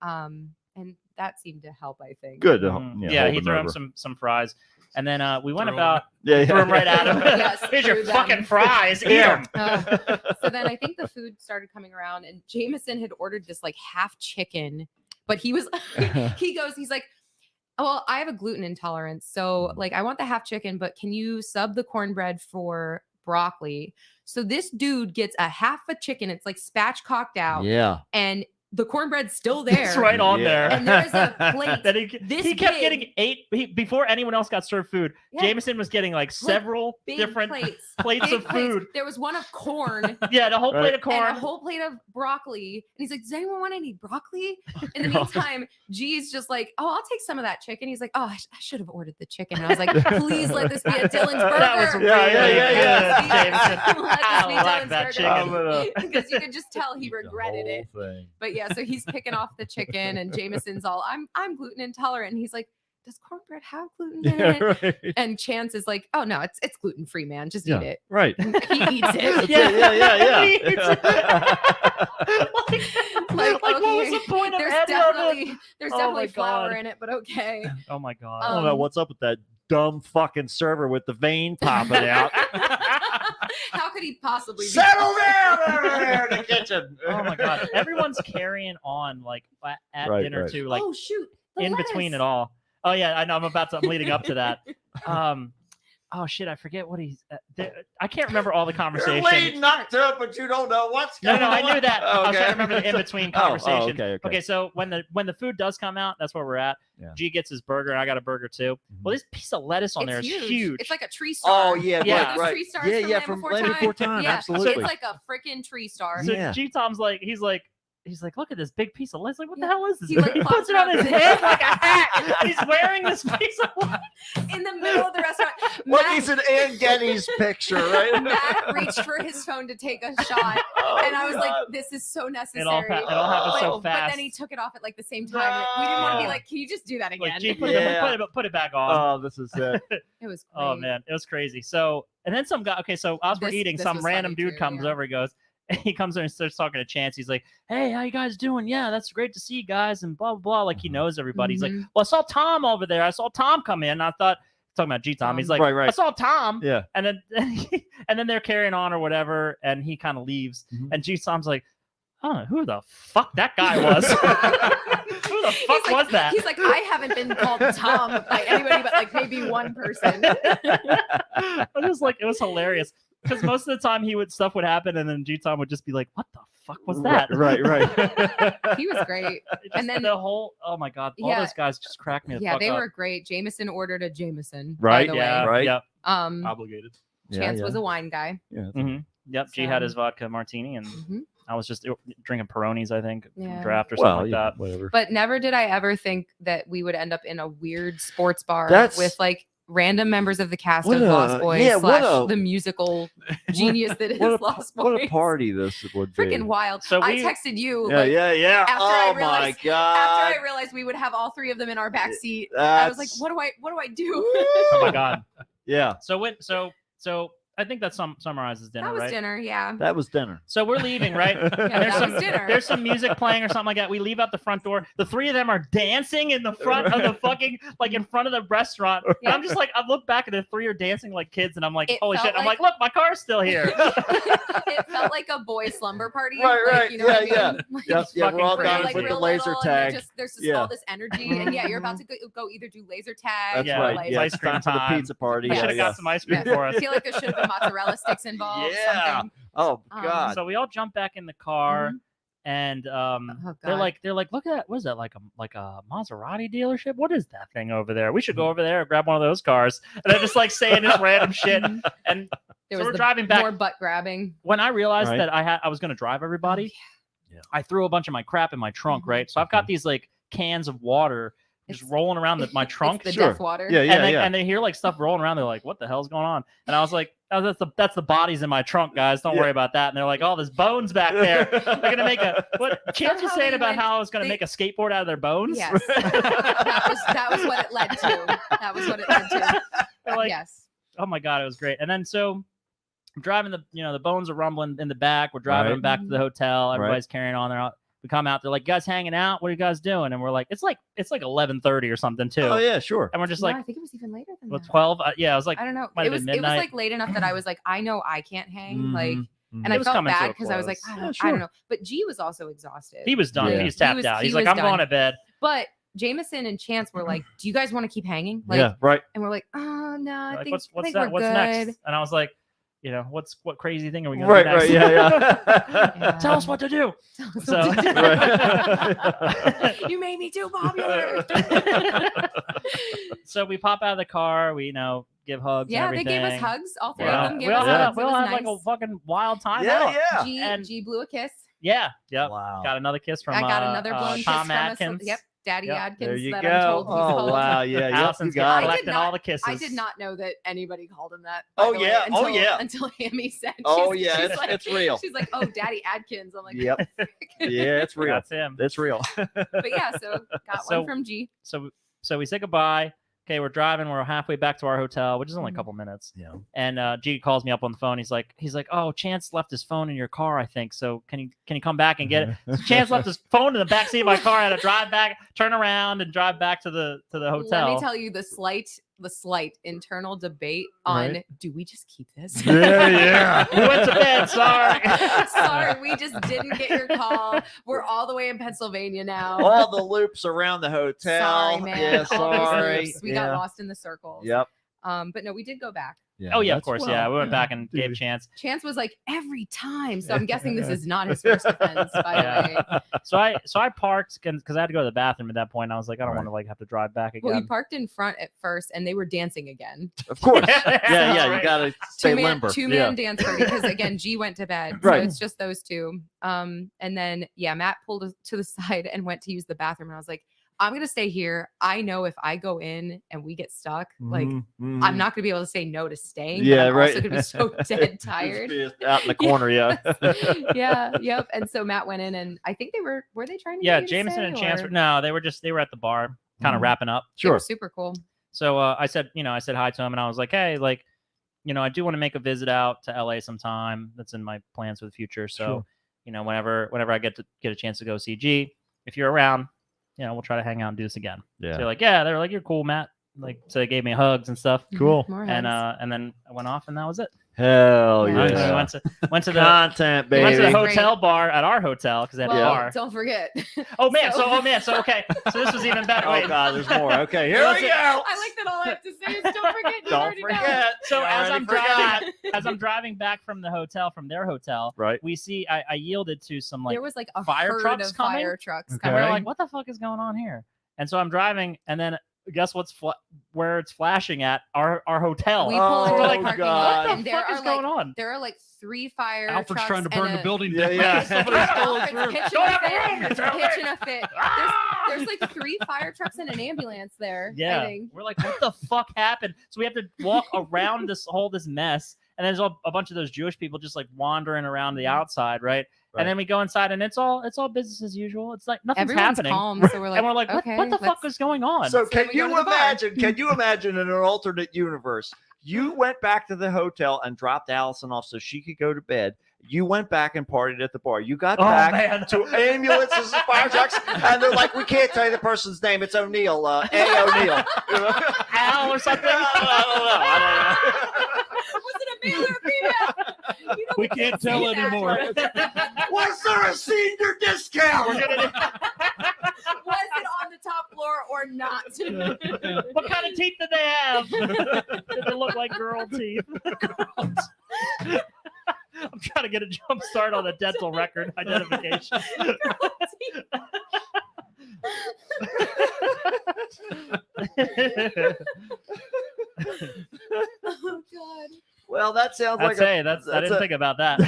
and that seemed to help, I think. Good. to Mhm. yeah, Yeah, hold he them threw him over. some fries, and then we went Threw him. about Yeah, threw him right at him. Yes, Here's your threw them. fucking fries. Eat Yeah. them. So then I think the food started coming around, and Jameson had ordered this like half chicken, but he was he's like, oh, well, I have a gluten intolerance, so like I want the half chicken, but can you sub the cornbread for broccoli? So this dude gets a half a chicken. It's like spatchcocked out, Yeah. and the cornbread's still there. It's right on Yeah. there. And there is a plate that he this kept big. getting before anyone else got served food. Yeah. Jameson was getting like several Big different plates. plates Big of plates. food. There was one of corn. Yeah, the whole Right. plate of corn. And a whole plate of broccoli. And he's like, does anyone want any broccoli? In the God. meantime, G's just like, oh, I'll take some of that chicken. He's like, oh, I should have ordered the chicken. And I was like, please let this be a Dylan's burger. That was really Yeah. good, Jameson. Let this I be like Dylan's that burger. chicken. I'm gonna Because you could just tell he eat the regretted it. whole thing. But yeah, so he's picking off the chicken, and Jameson's all, I'm gluten intolerant. And he's like, does cornbread have gluten in it? Yeah, right. And Chance is like, oh no, it's gluten free, man. Just Yeah. eat it. Right. He eats it. Yeah. He eats it. Like, what was okay, the point of There's any of it? definitely Oh my flour God. in it, but okay. Oh my god. I don't know Um, what's up with that dumb fucking server with the vein popping out. How could he possibly be? Settle down over there in the kitchen. Oh my god. Everyone's carrying on like at Right, dinner right. too, like oh shoot! the in between lettuce. it all. Oh yeah, I know. I'm leading up to that. Oh shit, I forget what he's. I can't remember all the conversation. You're leading up to it, but you don't know what's No, going no, on. I knew that. I was trying to Okay. remember the in between Oh, conversation. okay. Okay, so when the food does come out, that's where we're at. Yeah. G gets his burger, and I got a burger too. Well, this piece of lettuce on there is It's huge. It's like a tree star. Oh yeah, Yeah. Like right, those right. tree stars Yeah, from yeah, Land from Before Land Time. Before Time, Yeah. absolutely. So it's like a freaking tree star. So Yeah. G Tom's like, he's like, look at this big piece of lettuce. Like, what the Yeah. hell is this? He, like, He flops puts it it on out his to the- head like a hat. He's wearing this piece of lettuce. In the middle of the restaurant. What Matt- is an Ann Getty's picture, right? Matt reached for his phone to take a shot, Oh, and I was like, God. "This is so necessary." It all happened so But fast. then he took it off at like the same time. We didn't want to be No. like, "Can you just do that again?" Like, G, put Yeah. it back on. Oh, this is it. It was great. Oh man, it was crazy. So, and then some guy. Okay, so as we're This- eating, this some was random funny dude too, comes yeah. over. He goes, he comes in and starts talking to Chance. He's like, "Hey, how you guys doing? Yeah, that's great to see you guys." And blah blah blah. Like he knows everybody. He's like, Mhm. "Well, I saw Tom over there. I saw Tom come in. And I thought." Talking about G Tom, he's like, Right. "I saw Tom." Yeah. And then and then they're carrying on or whatever, and he kind of leaves. Mhm. And G Tom's like, "Oh, who the fuck that guy was? Who the fuck was that?" He's like, I haven't been called Tom by anybody but like maybe one person. I was like, it was hilarious because most of the time stuff would happen, and then G Tom would just be like, "What the fuck was that?" Right. He was great. And then then- the whole, oh my god, all Yeah. those guys just cracked me the Yeah, fuck they up. were great. Jameson ordered a Jameson. Right, By the Yeah, way. Right. Yep. Obligated. Chance was a wine guy. Yeah. hmm Yep. G had So- his vodka martini, and Mhm. I was just drinking Peronis, I think, Yeah. draft or something Well, like yeah, that. whatever. But never did I ever think that we would end up in a weird sports bar That's- with like random members of the cast What of Lost a- Boys yeah, what slash a- the musical genius that is What a, Lost Boys. what a party this would be. Freaking wild. So I we- texted you Yeah, like, yeah. after I Oh my realized- god. after I realized we would have all three of them in our back seat. I was like, That's- what do I do? Oh my god. Yeah, So I think that summarizes dinner, That was right? dinner, yeah. that was dinner. So we're leaving, right? Yeah, And that was dinner. there's some music playing or something like that. We leave out the front door. The three of them are dancing in the front of the fucking, like in front of the restaurant. And I'm just like, I look back and the three are dancing like kids, and I'm like, It holy felt shit! I'm like- like, look, my car's still here. It felt like a boy slumber party. Right, like, right, You know what I yeah, mean? Like, Yes, yeah, we're fucking all crazy. down like with the real laser little, tag. And there's just Yeah. all this energy, and yeah, you're about to go either do laser tag. That's Yeah, right. Like, Yeah, ice it's cream time for the time. pizza party. I Yeah, should have yeah. got some ice cream Yeah. for I us. feel like there should have been mozzarella sticks involved. Yeah. Something. Oh Um, god. So we all jump back in the car, and Oh, they're God. like, look at that. What is that? Like a Maserati dealership? What is that thing over there? We should go over there and grab one of those cars. And they're just like saying this random shit. And There so was we're the driving back. more butt grabbing. When I realized Right. that I was going to drive everybody, Yeah. I threw a bunch of my crap in my trunk, Mhm. right? So I've got these like cans of water just It's- rolling around my trunk. It's the Sure. deaf water. Yeah, yeah, and, yeah. and they hear like stuff rolling around. They're like, "What the hell's going on?" And I was like, "Oh, that's the bodies in my trunk, guys. Don't Yeah. worry about that." And they're like, "Oh, there's bones back there. They're gonna make a what?" Chance was Somehow saying they about went- how I was gonna they- make a skateboard out of their bones. Yes. that was what it led to. That was what it led to. They're like, Yes. oh my god, it was great. And then so I'm driving the bones are rumbling in the back. We're driving Right. them back to the hotel. Right. Everybody's carrying on. We come out. They're like, "You guys hanging out? What are you guys doing?" And we're like, "It's like 11:30 or something too." Oh yeah, sure. And we're just No, like, I think it was even later than "Well, that. 12." Yeah, I was like, I don't know. might It have was been midnight. like late enough that I was like, I know I can't hang. Like, Mhm. and I It was felt coming to bad a because I was like, close. I Yeah, don't sure. know. But G was also exhausted. he was done. Yeah. He was tapped was- out. he He's like, was "I'm going done. to bed." But Jameson and Chance were like, "Do you guys want to keep hanging?" Like, Yeah, right. and we're like, "Oh no, I Like, think, what's I think that? we're What's good." next? And I was like, what crazy thing are we going Right, to do right, next? yeah. Yeah. Tell us what to do. So- Right. You made me too popular. So we pop out of the car. We give hugs. Yeah, and they everything. gave us hugs. All three Yeah. of them gave we all us had, hugs. we It all was had like a nice. fucking wild time Yeah, out. yeah. G, And- G blew a kiss. Yeah. Yep. Wow. Got another kiss from I got another blown kiss Tom from Atkins. us. Yep, Daddy Yep. Adkins. There you that go. I'm told he's Oh called. wow, yeah, yep, you Allison's got it. collecting I did all the kisses. I did not know that anybody called him that. Oh, by the way, yeah. Oh, until- yeah. Until Hammy said. Oh she's- yeah, she's it's, like, it's real. She's like, "Oh, Daddy Adkins." I'm like, Yep. Yeah, it's real. That's him. It's real. But yeah, so got So- one from G. So we say goodbye. Okay, we're driving. We're halfway back to our hotel, which is only a Mhm. couple minutes. Yeah. And G calls me up on the phone. He's like, "Oh, Chance left his phone in your car, I think. So can you come back and get it?" So Chance left his phone in the backseat of my car. I had to drive back, turn around, and drive back to the hotel. Let me tell you the slight internal debate on Right. do we just keep this? Yeah, yeah. We went to bed. Sorry. Sorry, we just didn't get your call. We're all the way in Pennsylvania now. All the loops around the hotel. Sorry, man. Yeah, All those sorry. loops. We yeah. got lost in the circles. Yep. But no, we did go back. Oh yeah, of that's course. well, Yeah, we went back and gave dude. Chance. Chance was like every time. So I'm guessing this is not his first offense, by the way. So I parked because I had to go to the bathroom at that point. And I was like, I don't want to have to drive back Well, you again. parked in front at first and they were dancing again. Of course. Yeah, That's yeah. You right. gotta stay Two-man, limber. two-man dance party because again, G went to bed. Right. So it's just those two. And then Matt pulled us to the side and went to use the bathroom. And I was like, I'm gonna stay here. I know if I go in and we get stuck, like Mhm. I'm not gonna be able to say no to staying. Yeah, but I'm right. also gonna be so dead tired. Just out in the corner, yeah. Yep. And so Matt went in and I think were they trying to Yeah, get you to Jameson stay, and Chance. or- No, they were at the bar, kind of Mhm. wrapping up. They were Sure. super cool. So I said hi to him, and I was like, hey, like, I do want to make a visit out to LA sometime. That's in my plans for the future. So, Sure. whenever I get a chance to go see G, if you're around, we'll try to hang out and do this again. So Yeah. they're like, yeah, they're like, you're cool, Matt. Like, so they gave me hugs and stuff. Cool. More And hugs. and then I went off, and that was it. Hell Yeah. And then yeah. we went to the Content, we went to baby. the Great. hotel bar at our hotel because they had well, a bar. don't forget. Oh man, So- so okay, so this was even better. Oh Wait. god, there's more. Okay, here What's we it- go. I like that all I have to say is don't forget. You Don't already know. forget. So You as already I'm forgot. driving, as I'm driving back from their hotel, Right. we see I yielded to some like There was like a fire herd trucks of coming? fire trucks Okay. and we're coming. like, what the fuck is going on here? And so I'm driving, and then guess where it's flashing at? Our hotel. We pull into We're the like, parking God. lot, what and the there fuck is are going like on? there are like 3 fire Alfred's trucks trying to burn and the building Yeah, down. yeah. Somebody's going Alfred's through. pitching Don't a have room, fit. it's out there. Pitching a fit. There's like 3 fire trucks and an ambulance there. I Yeah, think. we're like, what the fuck happened? So we have to walk around this mess, and there's a bunch of those Jewish people just like wandering around the outside, right? Right. And then we go inside, and it's all business as usual. It's like nothing's Everyone's happening. calm, so we're like, And we're like, okay, what the fuck is going on? So then can we go you to the bar. imagine? Can you imagine in an alternate universe? You went back to the hotel and dropped Allison off so she could go to bed. You went back and partied at the bar. You got Oh, back man. to ambulances and fire trucks, and they're like, "We can't tell you the person's name. It's O'Neill, A. O'Neill." Al or something. I don't know. Was it a male or a female? You know, We can't tell say that. anymore. Was there a senior discount? We're gonna Was it on the top floor or not? what kind of teeth did they have? Did they look like girl teeth? I'm trying to get a jump start on the dental record identification. Oh God. Well, that sounds I'd like say that's I didn't think about that.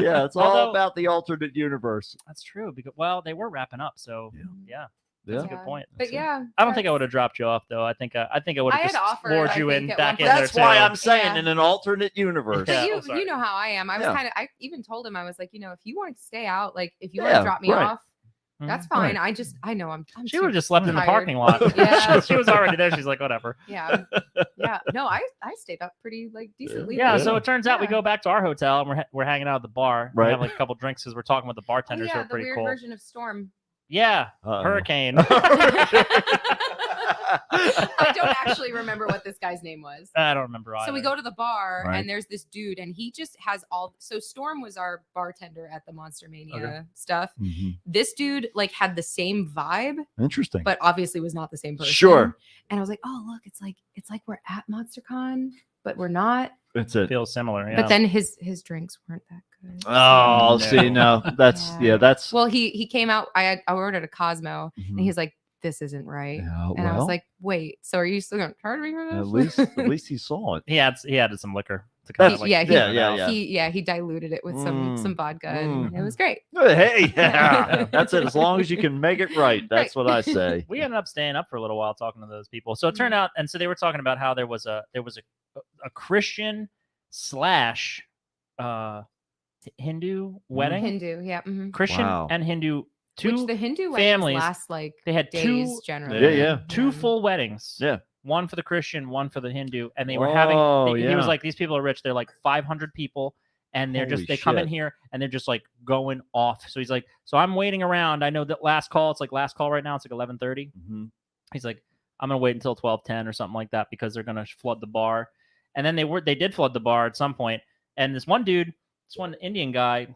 yeah, it's all Although- about the alternate universe. That's true because well, they were wrapping up, so yeah, that's a Yeah. good point. But yeah, I don't think I would have dropped you off though. I think I would I have had just offered, lured I you think, in at back one in point. there That's why too. I'm saying Yeah. in an alternate universe. But Yeah, you, I'm sorry. you know how I am. I was Yeah. kind of. I even told him I was like, if you want to stay out, like if you Yeah, want to drop me right. off, that's fine. I know I'm. She would have just slept in the tired. parking lot. Yeah. she was already there. She's like, whatever. Yeah, yeah. No, I stayed up pretty like decently. Yeah. late. So it turns out we Yeah. go back to our hotel and we're hanging out at the bar. We Right. have like a couple drinks because we're talking with the Oh, bartenders who yeah, are the pretty weird cool. version of Storm. Yeah. Uh-oh. Hurricane. I don't actually remember what this guy's name was. I don't remember either. So we go to the bar Right. and there's this dude and he just has all. So Storm was our bartender at the Monster Mania Okay. stuff. Mhm. This dude like had the same vibe, Interesting. but obviously was not the same person. Sure. And I was like, oh look, it's like we're at MonsterCon, but we're not. That's it. Feels similar. Yeah. But then his drinks weren't that good. Oh, No. see, no, that's Yeah. that's. Well, he came out. I ordered a Cosmo, Mhm. and he's like, "This isn't right." Yeah, And I was well, like, "Wait, so are you still gonna charge me for this?" at least he saw it. he added some liquor to kind of That's- like yeah, even it out. he diluted it with some vodka, and it was great. Hey, yeah, that's it. As long as you can make it right, that's Right. what I say. We ended up staying up for a little while talking to those people. So it turned out, and so they were talking about how there was a Christian slash Hindu wedding, Hindu, yeah. Mhm. Christian Wow. and Hindu. Which Two the Hindu families, weddings last like they had days two generally. Yeah, yeah. two full weddings. Yeah. One for the Christian, one for the Hindu, and they were having. Oh, He yeah. was like, these people are rich. They're like 500 people, and they're Holy they come in shit. here and they're just like going off. So he's like, so I'm waiting around. I know that last call. It's like last call right now. It's like 11:30. Mhm. He's like, I'm gonna wait until 12:10 or something like that because they're gonna flood the bar. And then they did flood the bar at some point. And this one Indian guy,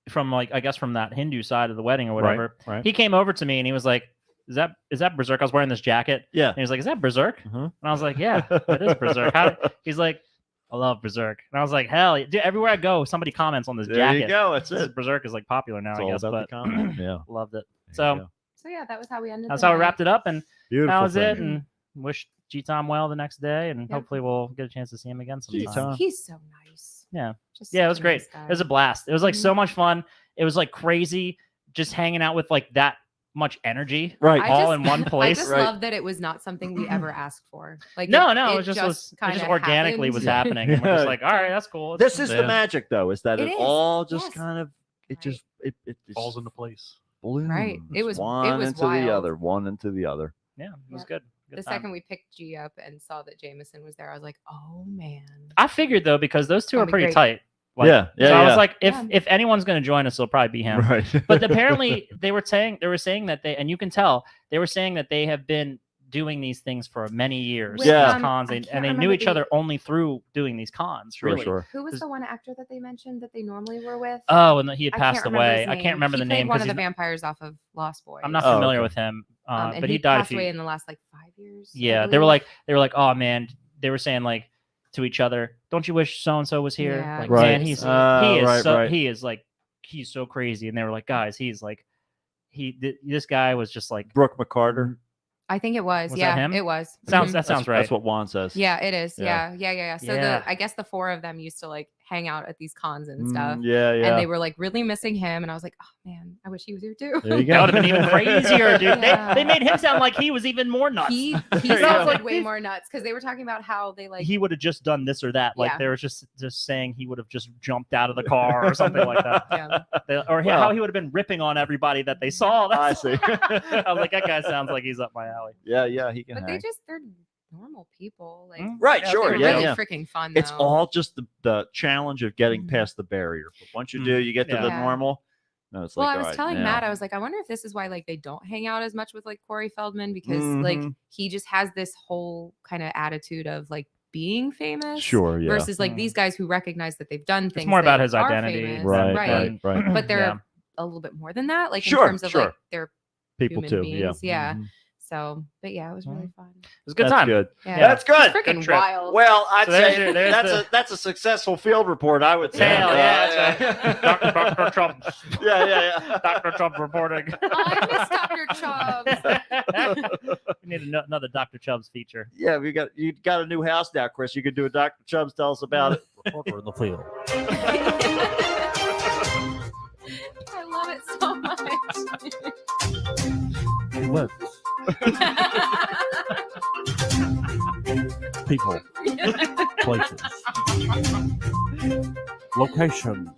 from like I guess from that Hindu side of the wedding or whatever, Right. he came over to me and he was like, is that Berserk? I was wearing this jacket. Yeah. And he was like, is that Berserk? Mhm. And I was like, yeah, it is Berserk. He's like, I love Berserk. And I was like, hell, dude, everywhere I go, somebody comments on this There jacket. you go. That's This it. Berserk is like popular now, It's I all guess. about But the comment. Yeah. loved it. There So you go. So yeah, that was how we ended. that's the how we night. wrapped it up. And Beautiful. that was it. thing. And wish G-Tom well the next day. And Yeah. hopefully we'll get a chance to see him again sometime. G-Tom. He's so nice. Yeah. Just Yeah, it such was a great. nice guy. It was a blast. It was like Mm-hmm. so much fun. It was like crazy just hanging out with like that much energy Right. I all just- in one I place. just Right. love that it was not something we ever asked for. Like No, it it just kinda organically happened. was happening. And we're just Yeah. like, all right, that's cool. This is the Yeah. magic, though, is that It it is, all just yes. kind of it Right. just it just Falls into place. blooms. Right. It was one into the wild. other, one into the other. Yeah, it was Yeah. good. Good The time. second we picked G up and saw that Jameson was there, I was like, oh man. I figured though, because those two are Gonna be pretty great. tight. Yeah, yeah, So I yeah. was like, Yeah. if anyone's going to join us, it'll probably be him. Right. But apparently they were saying that they, and you can tell they were saying that they have been doing these things for many years. With, Yeah. these cons, I and can't they knew remember each other the- only through doing these cons. Sure, really. sure. Who was Is- the one actor that they mentioned that they normally were with? Oh, and he had I can't passed remember away. his I can't remember He the played name one because of the vampires off of Lost Boys. I'm not Oh, familiar okay. with him. And But he he died a passed few. away in the last like 5 years. I Yeah, they were believe. like, oh man, they were saying like to each other, don't you wish so and so was here? Yeah, Like, Right. man, he's Right, right. he is like he's so crazy. And they were like, guys, he's like this guy was just like Brooke McCarter. I think it was. Was that Yeah, him? it was. sounds Mhm. that sounds right. That's what Juan says. Yeah, it is. Yeah. Yeah. So Yeah. I guess the four of them used to like hang out at these cons and stuff. Yeah, yeah. And they were like really missing him. And I was like, oh man, I wish he was here too. There you go. That would have been even crazier, dude. Yeah. They made him sound like he was even more nuts. He Yeah. sounds like Like, way this- more nuts because they were talking about how they like he would have just done this or that. Like Yeah. they were just saying he would have just jumped out of the car or something like that. yeah. Or Well- how he would have been ripping on everybody that they saw. I see. I was like, that guy sounds like he's up my alley. Yeah, yeah, he can But hang. they're normal people. Like Mm. Right, Yeah, sure. they're Yeah, really yeah. freaking fun. It's though. all just the challenge of getting Mhm. past the barrier. But once you Mm. do, you get to the Yeah. normal. No, it's Well, like I was all right, telling now- Matt, I was like, I wonder if this is why like they don't hang out as much with like Corey Feldman because like Mhm. he just has this whole kind of attitude of like being famous. Sure, yeah. Versus like Mm. these guys who recognize that they've done things. It's more about that his are identity. famous, Right, right. right, right. But they're Yeah. a little bit more than that, like Sure, in terms of sure. like their People human too. beings, yeah. Mhm. So, but yeah, it was really fun. It was a good That's time. good. Yeah. That's good. Freaking Good trip. wild. Well, I'd So there's say your- there's that's a successful field report. I would say. Hell yeah, Dr. Trump. yeah. Dr. Trump reporting. I miss Dr. Chubbs. We need another Dr. Chubbs feature. Yeah, you got a new house now, Chris. You could do a Dr. Chubbs. Tell us about it. Reporter in the field. I love it so much. People, places, locations,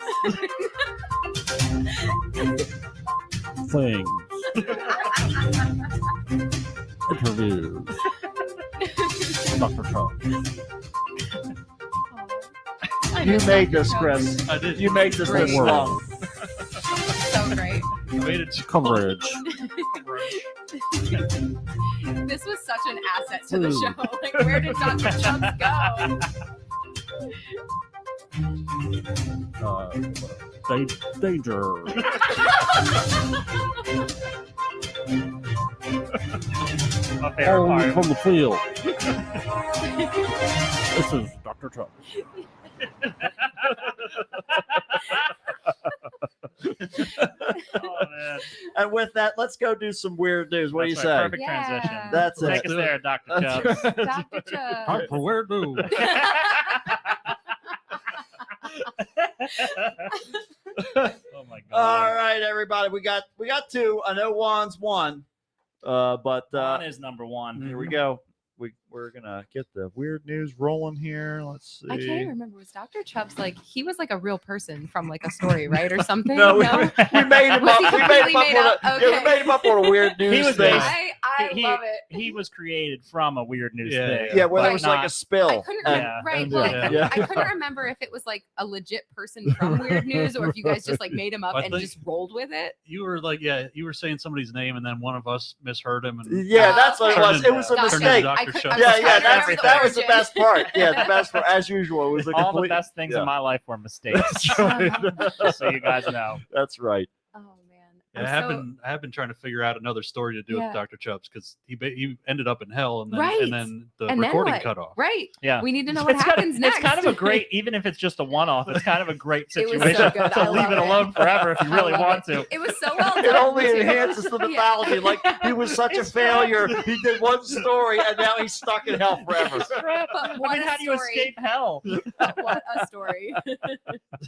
things, interviews. Dr. Trump. You made this, Chris. I did. You made this Great. long. So great. I made it to Coverage. This was such an asset to the Ooh. show. Like, where did Dr. Chubbs go? Danger. My favorite Home part. from the field. This is Dr. Trump. Oh, man. And with that, let's go do some weird news. What do That's you right, say? Perfect transition. That's it. Take us there, Dr. That's Chubbs. right. Dr. Chubbs. Time for Weird News. Oh my god. All right, everybody. We got two. I know Juan's one. But Juan is number one. here we go. We're gonna get the weird news rolling here. Let's see. I can't even remember. Was Dr. Chubbs like, he was like a real person from like a story, right? Or something? No, we made him Was up. he We made him completely up made on up? a, yeah, Okay. we made him up on a weird news was thing. based- I He- love it. He was created from a weird news Yeah, thing. Yeah, where there Right. was like a I spill. couldn't And- Yeah. right. and, Well, yeah. I couldn't remember if it was like a legit person from Weird News or if you guys just like made him up I and think- just rolled with it. You were like, yeah, you were saying somebody's name, and then one of us misheard him. And Yeah, that's what it Turned was. It into- was a turned into mistake. Dr. I could- Chubbs. I Yeah, was yeah, trying to that remember was the origin. best part. Yeah, the best part, as usual. It was a All the complete. best things yeah. in my life were mistakes. That's Just so you guys know. That's right. Oh man. I I'm have so- been trying to figure out another story to do Yeah. with Dr. Chubbs because he ended up in hell, and then Right. and then the And then recording what? cut off. Right. Yeah. We need to know what It's kind of- happens next. It's kind of a great, even if it's just a one-off, it's kind of a great It was so situation good. to I leave love it it. alone forever if you I really love want it. to. It was so well done. It only too. enhances the Yeah. mythology. Like he was such a It's failure. He did one story, and now he's stuck in hell forever. Crap. But I what mean, a how do you story. escape hell? What a story. It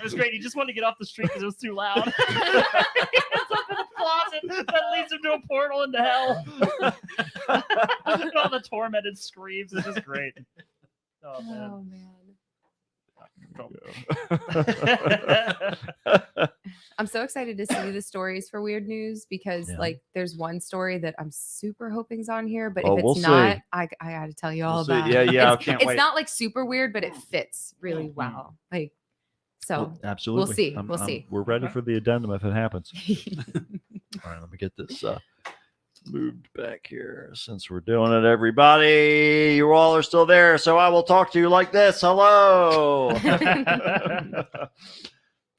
was great. He just wanted to get off the street because it was too loud. He ends up in a closet that leads him to a portal into hell. All the tormented screams. It's just great. Oh, man. Oh man. I'm so excited to see the stories for Weird News because Yeah. like there's one story that I'm super hoping's on here, but Oh, if it's we'll see. not, I gotta tell you all We'll see. about Yeah, it. yeah, I It's, can't it's wait. not like super weird, but it fits really well. Like so Absolutely. see. We'll see. We're ready for the addendum if it happens. All right, let me get this moved back here since we're doing it, everybody. You all are still there, so I will talk to you like this. Hello.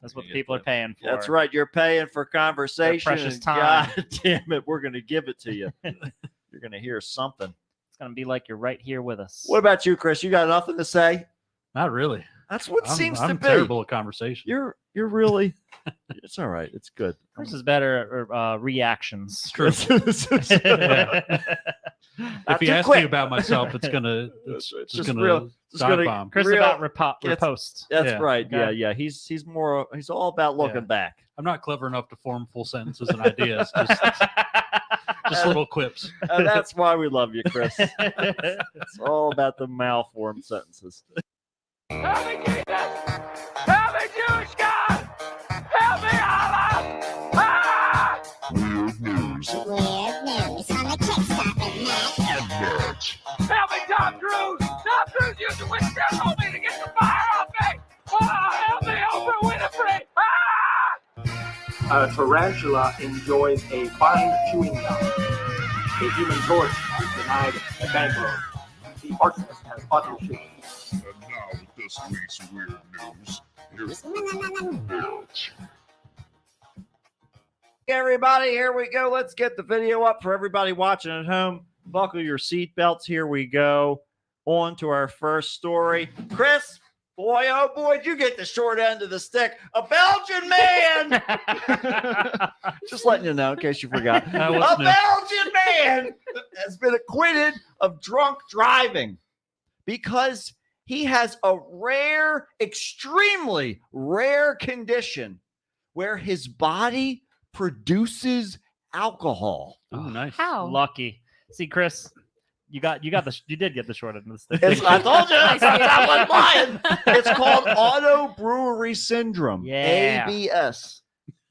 That's what people are paying for. That's right. You're paying for conversation. precious and time. God damn it, we're going to give it to you. You're going to hear something. It's going to be like you're right here with us. What about you, Chris? You got nothing to say? Not really. That's what seems I'm to be. terrible at conversation. You're really. It's all right. It's good. Chris is better at reactions. True. If he asks me about myself, it's It's just just gonna real- just dive gonna- bomb. Chris Real- about It's- repost. That's Yeah. right. Yeah, Okay. yeah. He's all about looking Yeah. back. I'm not clever enough to form full sentences and ideas. Just little quips. And that's why we love you, Chris. It's all about the malformed sentences. Help me, Jesus! Help me, Jewish God! Help me, Allah! Ah! Weird news on the Kickstarter match. Help me, Tom Cruise! Tom Cruise used a witchcraft on me to get the fire off me! Oh, help me, Oprah Winfrey! Ah! A tarantula enjoys a fine chewing gum. A human torch is denied a bank loan. The arsonist has button shoes. And now with this week's weird news, here's Mitch. Everybody, here we go. Let's get the video up for everybody watching at home. buckle your seatbelts. Here we go. On to our first story. Chris, boy, oh boy, did you get the short end of the stick. A Belgian man. Just letting you know in case you forgot. A Belgian man has been acquitted of drunk driving because he has a rare, extremely rare condition where his body produces alcohol. Oh, nice. How? Lucky. See, Chris, you did get the short end of the stick. I told you. I wasn't lying. It's called auto brewery syndrome. Yeah. ABS.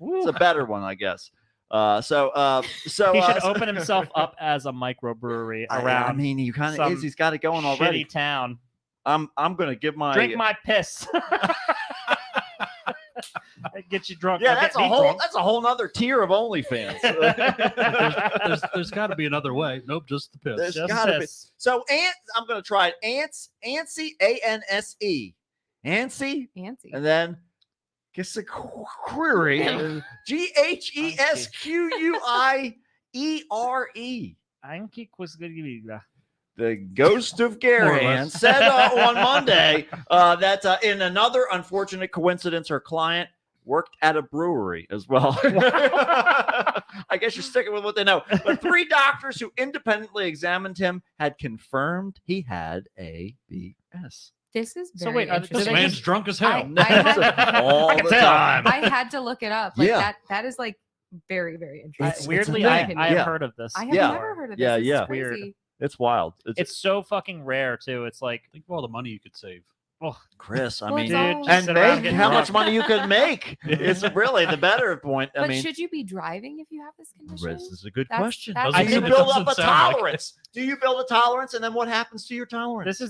It's a better one, I guess. So he should open himself up as a microbrewery around. I mean, he kind of some is. He's got it going already. Shitty town. I'm going to give my Drink my piss. Get you drunk. Yeah, I'll that's get a me whole drunk. that's a whole nother tier of OnlyFans. There's got to be another way. Nope, just the piss. There's Just gotta be. piss. So I'm going to try it. Antsy, ANSE. Antsy, Fancy. and then guess a query. GHESQUIERE. The ghost of More or Garahan less. said on Monday that in another unfortunate coincidence, her client worked at a brewery as well. I guess you're sticking with what they know. But 3 doctors who independently examined him had confirmed he had ABS. This is So very wait, are- do This they interesting. man's just- drunk as hell. I had- All I can the tell. time. I had to look it up. Like Yeah. that is like very, very I- interesting. weirdly, a I thing. have Yeah. heard of this. I have Yeah. never heard of this. Yeah, This is yeah. crazy. It's wild. It's so fucking rare too. It's like, Think of all the money you could save. oh, Chris. I Well, mean, it's all- dude, and sit around make getting how much drunk. money you could make. It's really the better point. I But mean, should you be driving if you have this condition? this is a good That's- question. that's- Do you Doesn't- it build up a doesn't sound like it. tolerance? Do you build a tolerance, and then what happens to your tolerance? this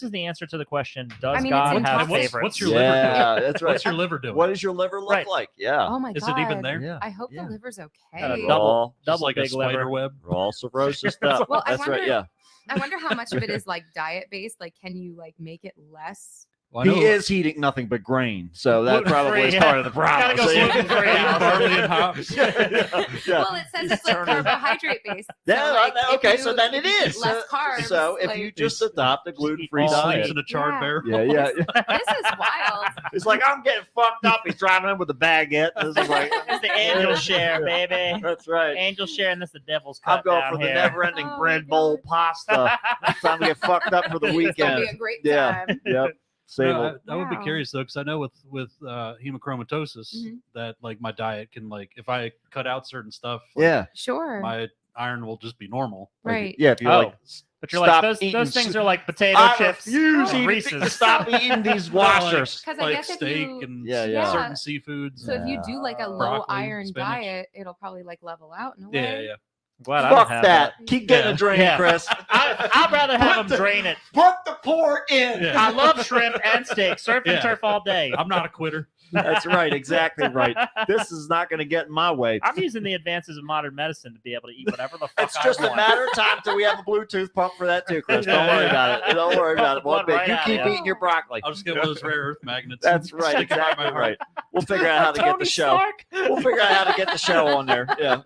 is the answer to the question. Does I mean, God it's have intoxic- favorites? What's your liver doing? yeah, that's right. What's your liver doing? What does your liver look Right. like? Yeah, Oh my Is god. it even there? yeah. I hope Yeah. the liver's Got okay. a Raw- double Just like a big spider liver. web. raw cirrhosis stuff. Well, I That's right. wonder- Yeah, I wonder how much of it is like diet based. Like, can you like make it less? Well, I know- he is eating nothing but grain, so that Gluten-free, probably is yeah. part of the problem. Gotta go So, yeah. gluten-free now. Barley and hops. Yeah. Well, it says it's like Turn it- carbohydrate based. Yeah, like, if okay, you so then it eat is. less carbs. So if like, you just adopt a gluten-free all diet, Sleeps in a charred Yeah. barrel. yeah. this is wild. It's like I'm getting fucked up. He's driving in with a baguette. This is like It's the angel share, baby. That's right. Angel share, and this the devil's I'm cut going down for the here. never-ending Oh bread my bowl God. pasta. It's time to get fucked up for the It's gonna be weekend. a great Yeah. time. Yep. Save No, it. I would be Wow. curious though, because I know with hemochromatosis Mhm. that like my diet can like if I cut out certain stuff, like, Yeah. Sure. my iron will just be normal. Like, right. yeah. If you Oh. like, But you're Stop like those eating things are like potato I chips, refuse or eating- Reese's. stop eating these Well, like- washers. 'Cause I like guess if steak you- and Yeah, yeah. certain seafoods. So if you do like a low Broccoli, iron spinach. diet, it'll probably like level out in a Yeah, way. yeah. Glad I don't Fuck have that. Keep getting Yeah. a drain, Yeah. Chris. I'd rather have them Put the- drain it. Put the pork in. Yeah. I love shrimp and steak, surf and Yeah. turf all day. I'm not a quitter. That's right. Exactly right. This is not going to get in my way. I'm using the advances of modern medicine to be able to eat whatever the fuck It's I just a want. matter of time till we have a Bluetooth pump for that too, Chris. Don't worry about it. Don't worry about it. Blood One bit. right You out, keep yeah. eating your broccoli. I'll just get one of those rare earth magnets. and That's right. stick it by my Exactly heart. right. We'll figure out how to get the Tony show. Stark. We'll figure out how to get the show on there. Yeah.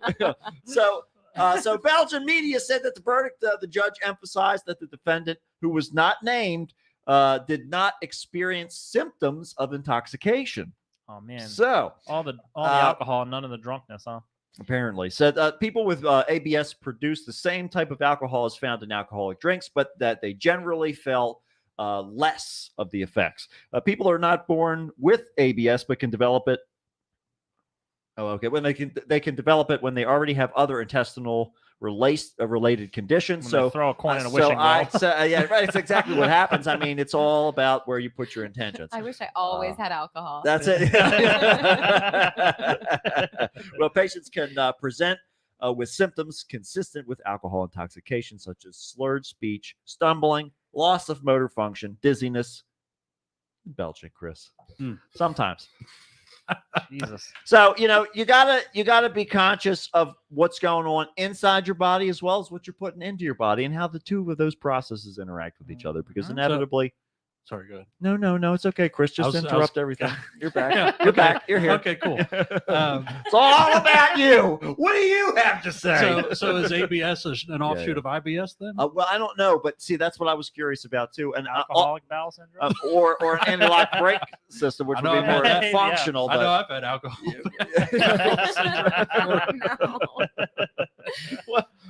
So Belgian media said that the verdict, the judge emphasized that the defendant, who was not named, did not experience symptoms of intoxication. Oh man, So all the alcohol, none of the drunkenness, huh? apparently said people with ABS produce the same type of alcohol as found in alcoholic drinks, but that they generally felt less of the effects. People are not born with ABS, but can develop it. Oh, okay. When they can develop it when they already have other intestinal related conditions. When So they throw a coin in a so wishing well. yeah, right. It's exactly what happens. I mean, it's all about where you put your intentions. I wish I always had alcohol. That's it. Well, patients can present with symptoms consistent with alcohol intoxication, such as slurred speech, stumbling, loss of motor function, dizziness, belching, Chris. Sometimes. Jesus. So, you gotta be conscious of what's going on inside your body as well as what you're putting into your body and how the two of those processes interact with each other, because Mhm. inevitably Sorry, go ahead. No, it's okay, Chris. Just I was- interrupt everything. You're back. Yeah, You're okay. back. You're here. Okay, cool. It's all about you. What do you have to say? So is ABS an offshoot yeah. of IBS then? Well, I don't know, but see, that's what I was curious about too. And Alcoholic bowel syndrome. or an anti-lock brake system, which I would know be I've heard more that. Yeah. functional. I know But I've had alcohol.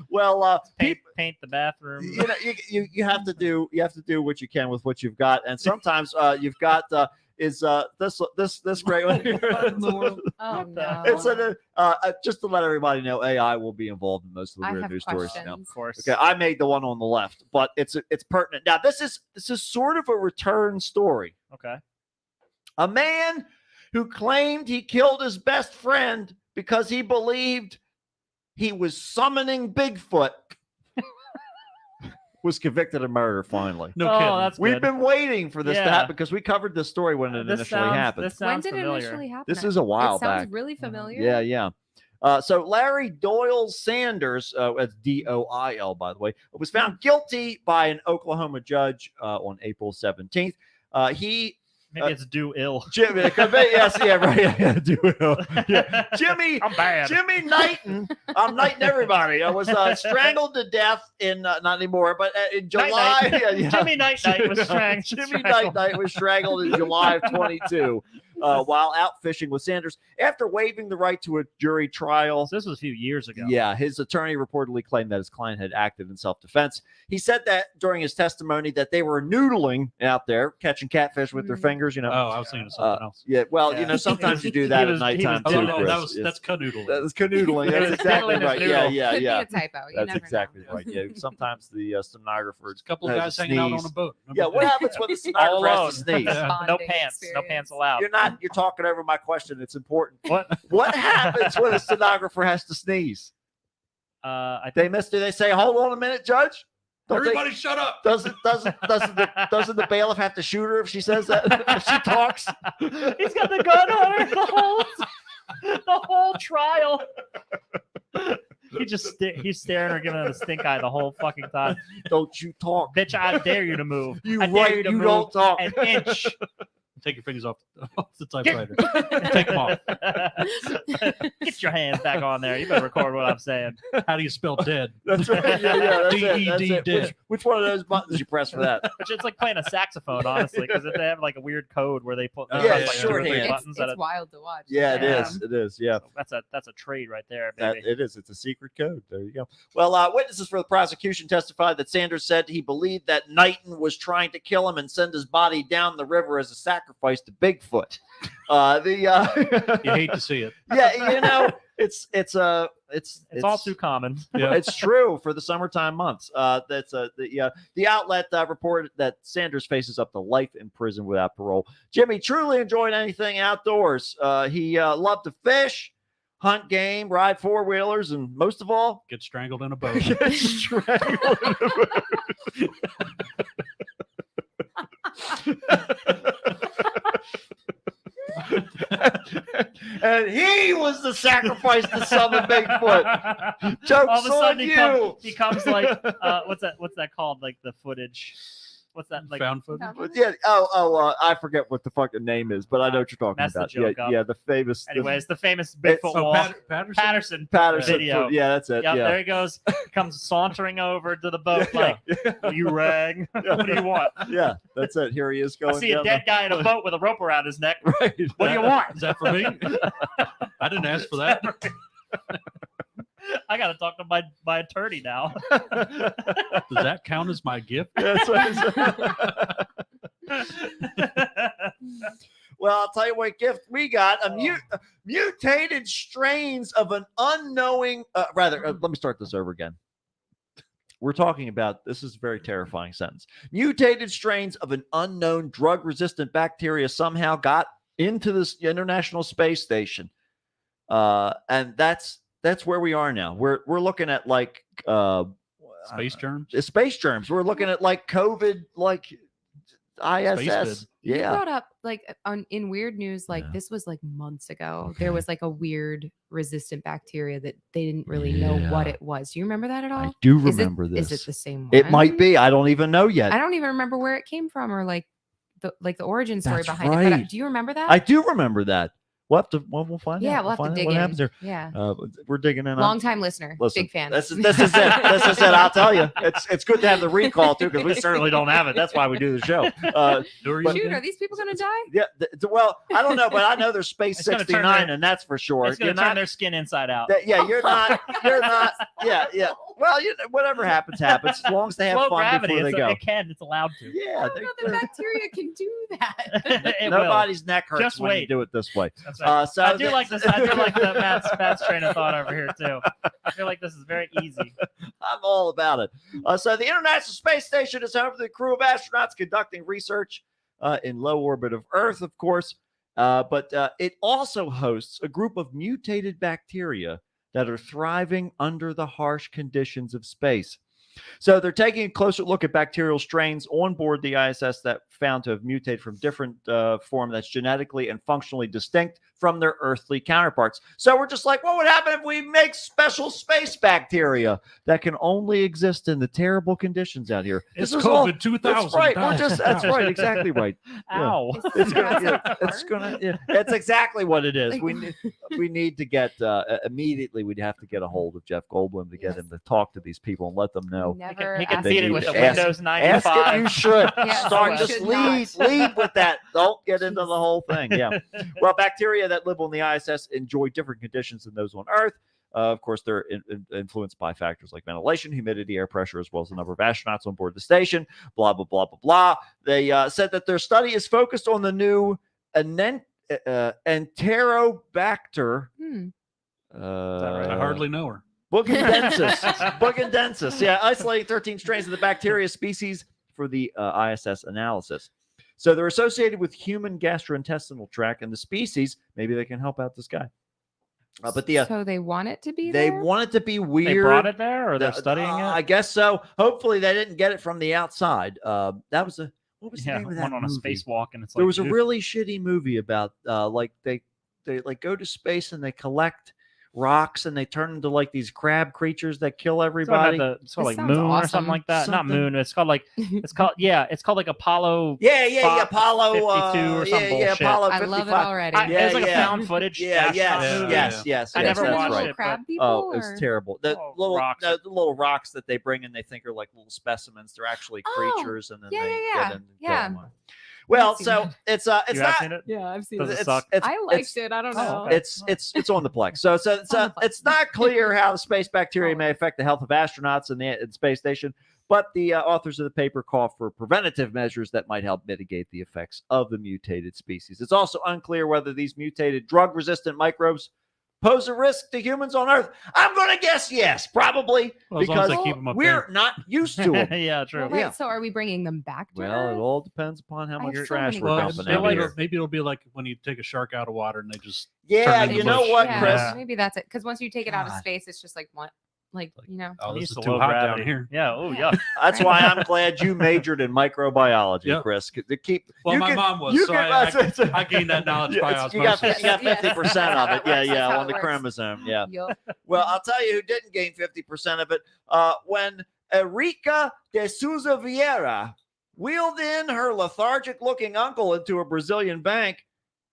well, paint the bathroom. you know, you have to do what you can with what you've got, and sometimes you've got this great one here. Oh no. It's just to let everybody know, AI will be involved in most of the I weird have news stories. questions. Now. Of course. Okay, I made the one on the left, but it's pertinent. Now, this is sort of a return story. Okay. A man who claimed he killed his best friend because he believed he was summoning Bigfoot was convicted of murder finally. No oh, kidding. that's We've good. been waiting for this to Yeah. happen because we covered this story when it This initially sounds- happened. This When sounds did familiar. it initially happen? This is a while It sounds back. really familiar. Yeah. So Larry Doyle Sanders, that's Doil, by the way, was found guilty by an Oklahoma judge on April 17th. Maybe it's do ill. Jimmy, it could be, yes, yeah, right. Yeah, Doyle. Yeah. Jimmy I'm bad. Jimmy Knighton, I'm Knighton everybody. I was strangled to death in not anymore, but in July. Night. Yeah. Jimmy Night was strangled. Jimmy Knight was strangled in July of 22 while out fishing with Sanders after waiving the right to a jury trial. So this was a few years ago. Yeah, his attorney reportedly claimed that his client had acted in self-defense. He said that during his testimony that they were noodling out there, catching catfish with their fingers. You know. Oh, I was thinking of something else. Yeah. Well, Yeah. sometimes you do He that was- at he was nighttime Oh, too. no, Chris. that's canoodling. That's canoodling. He That's was exactly diddling his right. noodle. Yeah. Could be a typo. You That's never exactly know. right. Yeah. Sometimes the stenographer. A couple has guys to hanging out on sneeze. a boat. Yeah. What happens when the stenographer has to sneeze? Yeah. No Bonding pants. No experience. pants allowed. You're talking over my question. It's important. What? What happens when a stenographer has to sneeze? I Do they say, "Hold on a minute, Judge"? Don't they- Everybody shut up. doesn't the bailiff have to shoot her if she says that? If she talks? He's got the gun on her the whole trial. He's staring her, giving her the stink eye the whole fucking time. Don't you talk. Bitch, I dare you to move. You I dare right, you to you move don't talk. an inch. Take your fingers off the typewriter. Take them off. Get your hands back on there. You better record what I'm saying. How do you spell dead? That's right. Yeah, that's it. That's D-E-D it. dead. Which one of those buttons you press for that? Which it's like playing a saxophone, honestly, because they have like a weird code where they put Yeah, press, yeah, like yeah. 2 or 3 Shorthand. buttons. It's wild to watch. Yeah, it Yeah. is. It is. Yeah. That's a trade right there, That, baby. it is. It's a secret code. There you go. Well, witnesses for the prosecution testified that Sanders said he believed that Knighton was trying to kill him and send his body down the river as a sacrifice to Bigfoot. You hate to see it. Yeah, it's all too common. Yeah. It's true for the summertime months. The outlet reported that Sanders faces up to life in prison without parole. Jimmy truly enjoyed anything outdoors. He loved to fish, hunt game, ride 4-wheelers, and most of all, Get strangled in a boat. get strangled in a boat. And he was the sacrifice to summon Bigfoot. Joke's All of a on sudden you. he comes like what's that called? Like the footage. What's that like? Found footage. But yeah. I forget what the fucking name is, but I know what you're talking Mess the about. joke Yeah, up. yeah, the famous. Anyways, the famous It's- Bigfoot Oh, walk. Patterson. Patterson Patterson. Yeah, that's it. Yep, yeah. there he goes. Comes sauntering over to the boat Yeah, like, yeah. "Will you rang? What do you want?" Yeah, that's it. Here he is I going. see a down dead guy in a boat with a rope around his neck. the- Right. What do you want? Is that for me? I didn't ask for that. I gotta talk to my attorney now. Does that count as my gift? That's what Well, I'll tell you what gift we got. Mutated strains of an unknowing... let me start this over again. We're talking about... This is a very terrifying sentence. Mutated strains of an unknown drug-resistant bacteria somehow got into this International Space Station. And that's where we are now. We're looking at like... Space germs? space germs. We're looking at like COVID, like ISS. vid. You Yeah. brought up like in weird news, like Yeah. this was like months ago. There was like a weird resistant bacteria that they didn't really know what Yeah. it was. Do you remember that at all? I do Is it- remember this. Is it the same one? It might be. I don't even know yet. I don't even remember where it came from or like the origin story That's behind it. But right. do you remember that? I do remember that. We'll find out. Yeah, we'll have to find out dig what in. happens there. Yeah. We're digging in. Long time listener, Listen, big fan. This is it. This is it. I'll tell you, it's good to have the recall too, because we certainly don't have it. That's why we do the show. Shoot, are these people going to die? Yeah. Well, I don't know, but I know there's Space It's gonna turn 69, their- and that's for sure. It's going You're to turn not. their skin inside out. Yeah, you're not. You're not. Yeah, yeah. Well, whatever happens, happens. As long as they have Slow fun gravity. before they go. It's allowed to. Yeah. I don't know that bacteria can do that. It will. Nobody's neck hurts Just when you wait. do it this way. That's right. So I do like this. I do like the Matt's train of thought over here too. I feel like this is very easy. I'm all about it. So the International Space Station is home to the crew of astronauts conducting research in low orbit of Earth, of course. But it also hosts a group of mutated bacteria that are thriving under the harsh conditions of space. So they're taking a closer look at bacterial strains on board the ISS that found to have mutated from different form that's genetically and functionally distinct from their earthly counterparts. So we're just like, what would happen if we make special space bacteria that can only exist in the terrible conditions out here? It's This is all- COVID 2000. That's right. That's right. Exactly right. Ow. It's gonna. Yeah, that's exactly what it is. We need to get immediately. We'd have to get a hold of Jeff Goldblum to get him to talk to these people and let them know. Never He can asked feed it you with to the share. Windows Ask 95. it. You should Yes, start. you Just should lead with that. Don't get into the whole thing. Yeah. Well, bacteria that live on the ISS enjoy different conditions than those on Earth. Of course, they're influenced by factors like ventilation, humidity, air pressure, as well as the number of astronauts on board the station. Blah blah blah blah blah. They said that their study is focused on the new Enterobacter. I hardly know her. Buchandensis. Yeah, isolating 13 strains of the bacteria species for the ISS analysis. So they're associated with human gastrointestinal tract, and the species, maybe they can help out this guy. But So they want it to be they there? want it to be weird. They brought it there, or they're studying it. I guess so. Hopefully, they didn't get it from the outside. That was what was the name of that one on a movie? spacewalk, and it's There like was a really shitty movie about like they like go to space and they collect rocks and they turn into like these crab creatures that kill everybody. It's called This like sounds Moon or awesome. something like that. Not Something. Moon. It's called like it's called like Apollo. Yeah, Apollo 52 or some bullshit. Apollo I 55. love it already. It was like a found footage. Yeah, astronaut movie. yes. I never that's watched right. it. Crab but- people? Oh, it's or- terrible. The Oh, rocks. the little rocks that they bring in, they think are like little specimens. They're actually Oh, creatures, and then yeah, they yeah, get yeah. in and Yeah. kill them. Well, seen so it. it's You have not. seen it? Yeah, I've seen Does it. it It's, suck? it's, I it's- liked it. I don't Oh, know. okay. It's on the Plex. So on the Plex. it's not clear how the space bacteria may affect the health of astronauts in the space station, but the authors of the paper call for preventative measures that might help mitigate the effects of the mutated species. It's also unclear whether these mutated drug-resistant microbes pose a risk to humans on Earth. I'm going to guess yes, probably, Well, as long as because they keep 'em up we're there. not used to them. Yeah, true. Well, wait, yeah. so are we bringing them back to Well, Earth? it all depends upon how I much have so trash many we're Well, dumping questions. out maybe, here. maybe it'll be like when you take a shark out of water and they just Yeah, turn you into know mush. what, yeah, Chris? maybe that's it. Because once you take it out of God. space, it's just like what, like you know. oh, I'm this used is to too low hot gravity. down here. Yeah. Oh, Yeah. yuck. That's why I'm glad you majored in microbiology, Yep. Chris. To keep Well, you my can- mom was, you so can- I gained that knowledge by Yes, you got osmosis. 50% of it. Yeah, That's how on it the works. chromosome. Yeah. Yup. Well, I'll tell you who didn't gain 50% of it. When Erika de Souza Vieira wheeled in her lethargic-looking uncle into a Brazilian bank,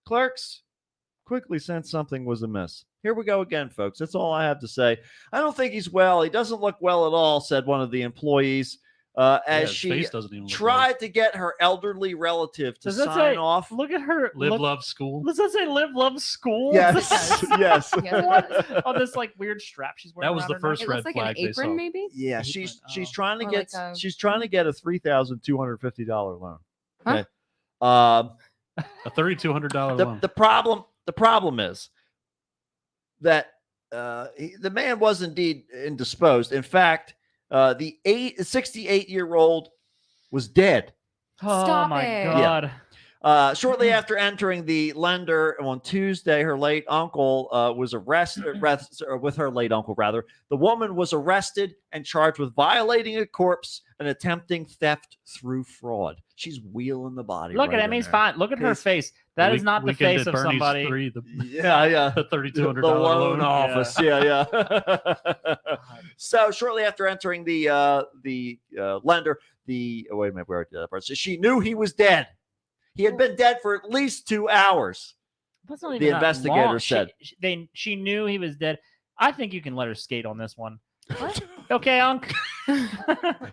clerks quickly sensed something was amiss. Here we go again, folks. That's all I have to say. I don't think he's well. He doesn't look well at all, said one of the employees Yeah, as his she face doesn't even look tried to get her elderly relative to Does that sign say- off. Look at her. right. Live, look, love, school. Does that say "Live, Love, School"? Yes, yes. Yes, What? Oh, this like weird strap she's wearing. That was around the her first neck? It red looks like an flag they saw. apron, maybe. Yeah, Apron, she's oh. trying to Or get like a- she's trying to get a $3,250 loan. Huh? Okay. A $3,200 The, loan. the problem is that the man was indeed indisposed. In fact, the 68-year-old was dead. Oh Stop my it. god. Shortly after entering the lender on Tuesday, her late uncle was arrested, or with her late uncle, rather. The woman was arrested and charged with violating a corpse and attempting theft through fraud. She's wheeling the body. Look right at him. in He's there. fine. Look at her He's- face. That is not the Weekend face at of Bernie's somebody. 3, Yeah, yeah. the $3,200 The loan loan. office. Yeah, yeah. So shortly after entering the lender, wait a minute, where did that part? So she knew he was dead. He had been dead for at least 2 hours. That's not even The that investigator long. said. She knew he was dead. I think you can let her skate on this one. Okay, Unc. All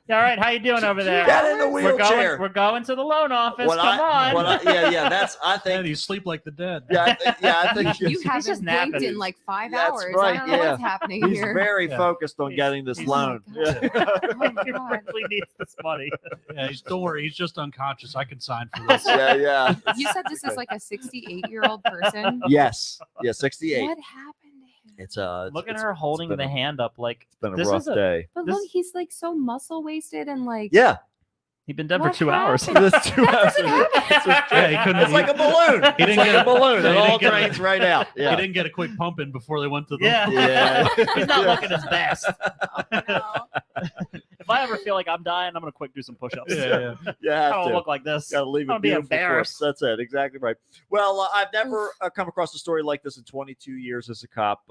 right, how you doing over there? Get in the We're wheelchair. going to the loan office. What Come on. yeah. That's I And think. you sleep like the dead. Yeah, I think You just haven't napping. blinked in like 5 That's hours. right, I don't know yeah. what's happening he's here. very Yeah. focused on He's- getting this he's- loan. Oh my Yeah. He really needs this money. Yeah, don't worry. He's just unconscious. I can sign for this. yeah. You said this is like a 68-year-old person. Yes. Yeah, 68. What happened to him? It's Look at it's- her holding been the a- hand up like It's been a this rough is a- day. But This- look, he's like so muscle wasted and like. Yeah. he'd been dead What for 2 hours. happened? That's 2 hours. doesn't happen. Yeah, he couldn't. It's like a balloon. He It's didn't like get a a- balloon. he It didn't all get a- drains right out. He Yeah. didn't get a quick pump in before they went to the. Yeah. Yeah. He's not looking his best. No. If I ever feel like I'm dying, I'm gonna quick do some push-ups. Yeah. You I have don't to. look like this. Got to leave I'll it be beautiful embarrassed. corpse. That's it. Exactly right. Well, I've never come across a story like this in 22 years as a cop,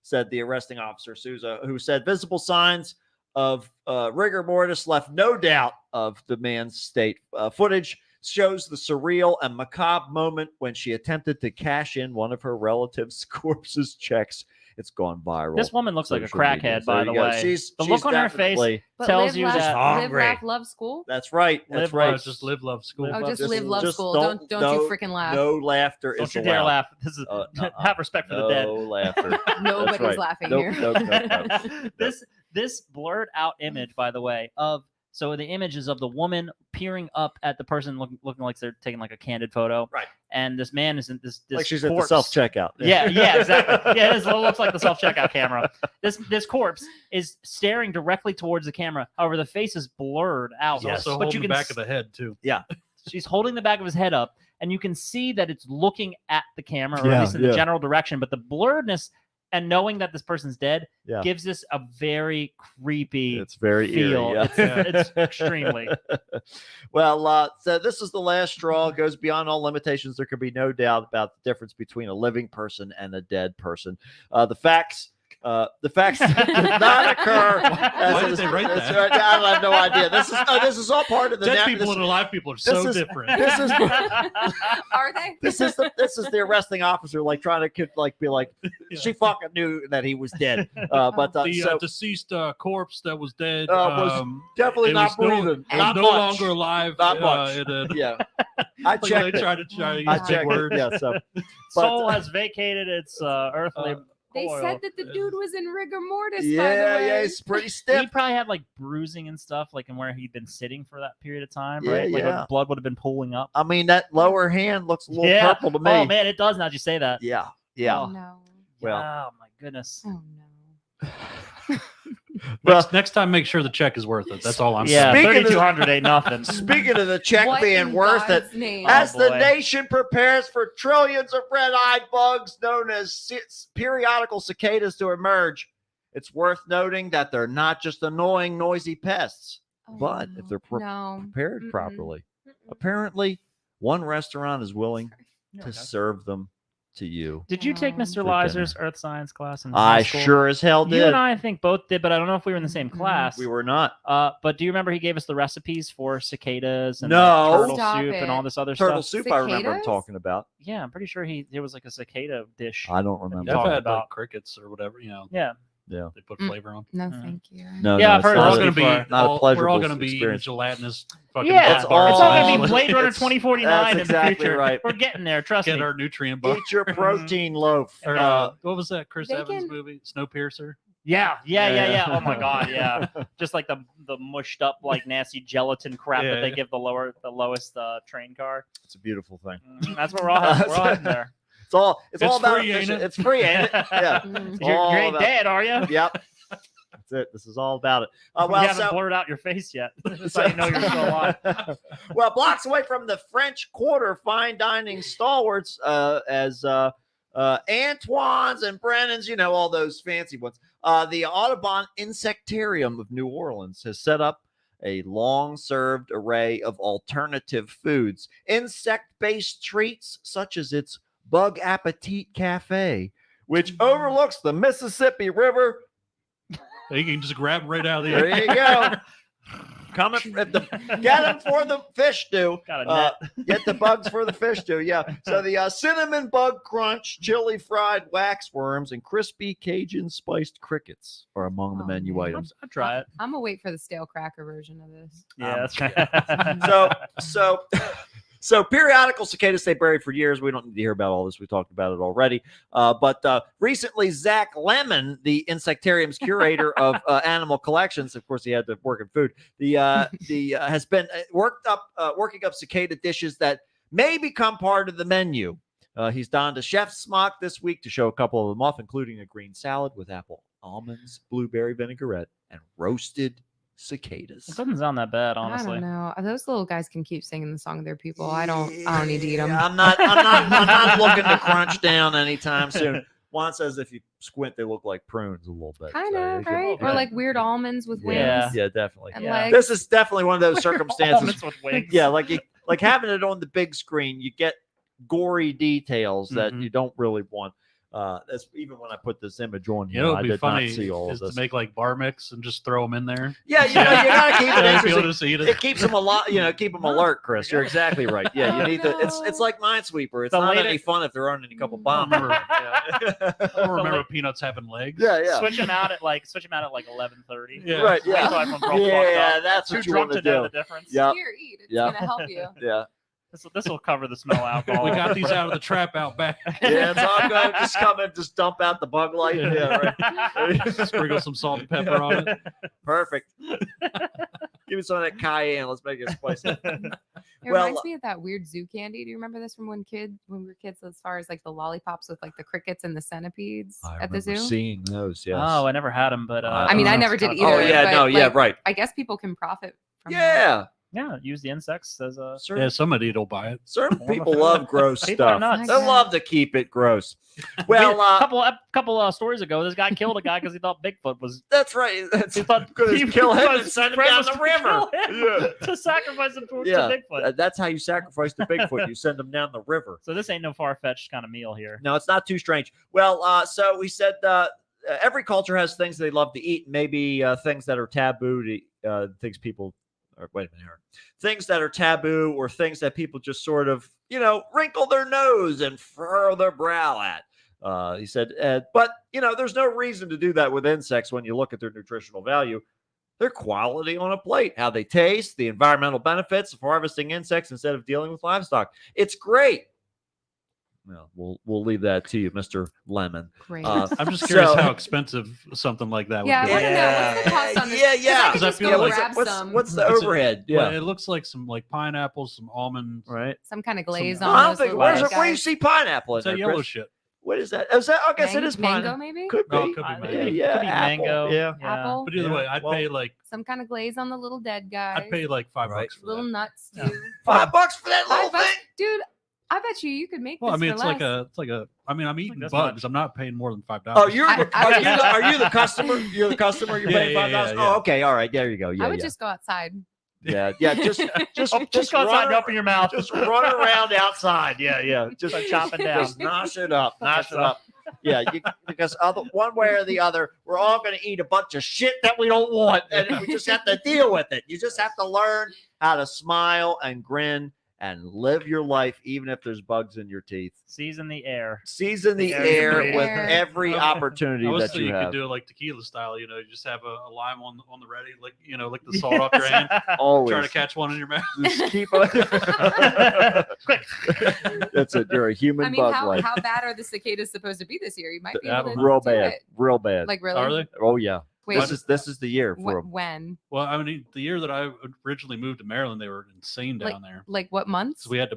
said the arresting officer, Souza, who said visible signs of rigor mortis left no doubt of the man's state. Footage shows the surreal and macabre moment when she attempted to cash in one of her relatives' corpse's checks. It's gone viral. This woman looks like a Social media. crackhead, by There the you go. way. She's The she's look on her face definitely- But tells live, you laugh, that live, hungry. laugh, love school. That's right. That's Live, right. It's just live, love, school. Live, Oh, love, just Just- live, love just school. don't- Don't no- you freaking laugh. No laughter Don't is you allowed. dare laugh. This is have respect for the dead. No laughter. Nobody's right. laughing Nope, here. nope. This blurred out image, by the way, of so the image is of the woman peering up at the person looking like they're taking like a candid photo. Right. And this man is in this Like she's at the corpse. self checkout. Yeah, exactly. Yeah, it looks like the self-checkout camera. This corpse is staring directly towards the camera. However, the face is blurred out. He's also but holding you the can back of the head too. she's holding the back of his head up, and you can see that it's looking at the camera, or Yeah, at least in yeah. the general direction. But the blurredness and knowing that this person's dead Yeah. gives this a very creepy It's very feel. eerie. Yeah. It's extremely. Well, so this is the last straw. It goes beyond all limitations. There can be no doubt about the difference between a living person and a dead person. The facts did not occur. Why did they write that's that? right. I have no idea. This is all part of the Dead net- people this- and alive people are so is- different. This is Are they? this is the arresting officer like trying to be like she fucking knew that he was dead. But the so deceased corpse that was dead was definitely it not was no- breathing. it was Not no much. longer alive. Not much. Yeah, I they checked. it. tried to use I big checked. words. Yeah. So Soul has vacated its earthly. They coil. said that the dude was in rigor mortis. by the yeah, way. yeah, it's pretty He stiff. probably had like bruising and stuff, like in where he'd been sitting for that period of time, Yeah, right? Like yeah. blood would have been pooling up. I mean, that lower hand looks a little Yeah. purple to me. Oh man, it does now that you say that. Yeah, yeah. Oh no. Well, Oh my goodness. Oh no. Next time, make sure the check is worth it. That's all I'm Yeah, saying. Speaking of- 3,200 ain't nothing. speaking of the check What being in worth it, God's name? as the boy. nation prepares for trillions of red-eyed bugs known as periodical cicadas to emerge, it's worth noting that they're not just annoying, noisy pests. Oh, but if they're no. prepared Mm-mm. properly, Mm-mm. apparently one restaurant is willing Yeah, to okay. serve them to you. Did you take No. Mr. For Liser's dinner. Earth Science class in I high school? sure as hell You did. and I think both did, but I don't know if we were in the same class. We were not. But do you remember he gave us the recipes for cicadas and No. like, turtle Stop soup it. and all this other Turtle stuff? soup, I remember him Cicadas? talking about. Yeah, I'm pretty sure it was like a cicada dish. I don't remember. I've talking had about- like crickets or whatever. You know, Yeah. Yeah. they put Mm. flavor on. No, Mm. thank you. No, Yeah, no, I've it's heard We're not all of a- going to be before. not a We're all pleasurable going to be eating experience. gelatinous. Fucking Yeah, It's Mars bars all it's all gonna eventually. be Blade Runner It's- 2049 that's in the exactly future. right. We're getting there. Trust Get me. our nutrient bar. Eat your protein loaf. Or, what was that Chris They Evans can- movie? Snowpiercer. Yeah. Oh my god, yeah. Just like the mushed up like nasty gelatin crap that they Yeah. give the lowest train car. It's a beautiful thing. That's what we're all heading there. It's all It's about free, ain't efficient- it? It's free, ain't it? Yeah. Mm. It's You all ain't about- dead, are you? Yep. That's it. This is all about it. You Well, haven't so blurred out your face yet. That's how you know you're still alive. well, blocks away from the French Quarter, fine dining stalwarts as Antoine's and Brennan's, you know, all those fancy ones. The Audubon Insectarium of New Orleans has set up a long-served array of alternative foods, insect-based treats such as its Bug Appetit Cafe, which overlooks the Mississippi River. You can just grab 'em right out of the There air. you go. coming. Get them for the fish stew. Got a net. Get the bugs for the fish stew. Yeah. So the cinnamon bug crunch, chili fried wax worms, and crispy Cajun spiced crickets are among the Oh, menu man. items. I'll try it. I'm gonna wait for the stale cracker version of this. Yeah, that's right. So periodical cicadas stay buried for years. We don't need to hear about all this. We talked about it already. But recently, Zach Lemon, the insectarium's curator of animal collections, of course, he had to work in food. Has been working up cicada dishes that may become part of the menu. He's donned a chef's smock this week to show a couple of them off, including a green salad with apple almonds, blueberry vinaigrette, and roasted cicadas. It doesn't sound that bad, I honestly. don't know. Those little guys can keep singing the song of their people. I don't need to eat them. I'm not looking to crunch down anytime soon. Juan says if you squint, they look like prunes a little bit. Kind So of, you can- right? Or yeah. like weird almonds with wings. Yeah. Yeah, definitely. And Yeah. legs. This is definitely one of those circumstances. Almonds with wings. Yeah, like having it on the big screen, you get gory details that Mhm. you don't really want. That's even when I put this image on. You know, I it'd be did funny not see all of is to this. make like bar mix and just throw them in there. Yeah, you gotta keep it And interesting. people just eat it. It keeps them keep them alert, Chris. You're exactly right. Yeah, you need to. It's like Minesweeper. It's The not latest- any fun if they're owning a couple bombs. remember- Yeah. I don't remember peanuts having legs. yeah. Switch them out at like 11:30. Yeah. Right. That's Yeah. why everyone broke fucked Yeah, up. that's Too what you drunk want to to know do. the difference. Yeah. Here, eat. It's Yeah. gonna help you. Yeah. This will cover the smell of alcohol. We got these out of the trap out back. Yeah. So I'm going to just come and just dump out the bug light. Yeah. Right. Sprinkle some salt and pepper on it. Perfect. Give me some of that cayenne. Let's make it spicy. It Well, reminds me of that weird zoo candy. Do you remember this from when we were kids? As far as like the lollipops with like the crickets and the centipedes I at the zoo. remember seeing those. Yes. Oh, I never had them, but I mean, I don't know. never did It's either. Oh yeah. but, No. Yeah. like, Right. I guess people can profit from that. Yeah. Yeah, use the insects as a. Certain, Yeah, somebody will buy it. certain Form of people food. love gross People are stuff. nuts. They love to keep it gross. A Well, couple stories ago, this guy killed a guy because he thought Bigfoot was. that's right. That's He thought gonna he kill him was- and send him friend down was the to river. kill him, to sacrifice him to Yeah. Bigfoot. That's how you sacrifice the Bigfoot. You send them down the river. So this ain't no far fetched kind of meal here. No, it's not too strange. Well, so we said every culture has things they love to eat, maybe things that are taboo to things people. Or wait a minute here. Things that are taboo or things that people just sort of, wrinkle their nose and furrow their brow at. He said, but, there's no reason to do that with insects when you look at their nutritional value. Their quality on a plate, how they taste, the environmental benefits of harvesting insects instead of dealing with livestock. It's great. Well, we'll leave that to you, Mr. Lemon. Great. I'm just curious So- how expensive something like that would Yeah, be. I want to know what's the cost on this. Yeah, 'Cause yeah. I could 'Cause I just feel go like- grab some, What's the It's a- overhead? Well, Yeah. it looks like some like pineapples, some almonds. Right. some kind of glaze Some- on I don't those think. little Where do you guys. see pineapple in It's that there, yellow Chris? shit. What is that? Is that? I guess it is Mango, pineapple. maybe? Could be. Oh, it could be I- mango. Yeah, Could be apple, mango. yeah. Apple? But either Yeah. way, I'd Well, pay like Some kind of glaze on the little dead guys. I'd pay like $5 Right. for little that. nuts Yeah. too. $5 for that little $5 bucks? thing. Dude, I bet you could make Well, I this mean, for it's less. like a. I mean, I'm eating this bugs. much. I'm not paying more than $5. Oh, you're I- the, I- are you the customer? You're the customer. You're Yeah, paying yeah, $5. yeah. Oh, okay, all right. There you go. Yeah, I would yeah. just go outside. Yeah. Just Go outside and run, open your mouth. just run around outside. Yeah. Just Start chopping down. Just nosh it up. Yeah, because one way or the other, we're all going to eat a bunch of shit that we don't want, and we just have to deal with it. You just have to learn how to smile and grin and live your life, even if there's bugs in your teeth. Season the air. Season the Yeah, air yeah. with every opportunity I was that thinking you you could have. do it like tequila style. You just have a lime on the ready, like like the salt off your hand. Always. Try to catch one in your mouth. Just keep Quick. That's it. You're a human I mean, bug how life. bad are the cicadas supposed to be this year? You might be I able to don't Real do bad. it. Real bad. Like really? Are they? Oh yeah. Wait, This is the year for 'em. when? Well, I mean, the year that I originally moved to Maryland, they were insane down there. Like what months? So we had to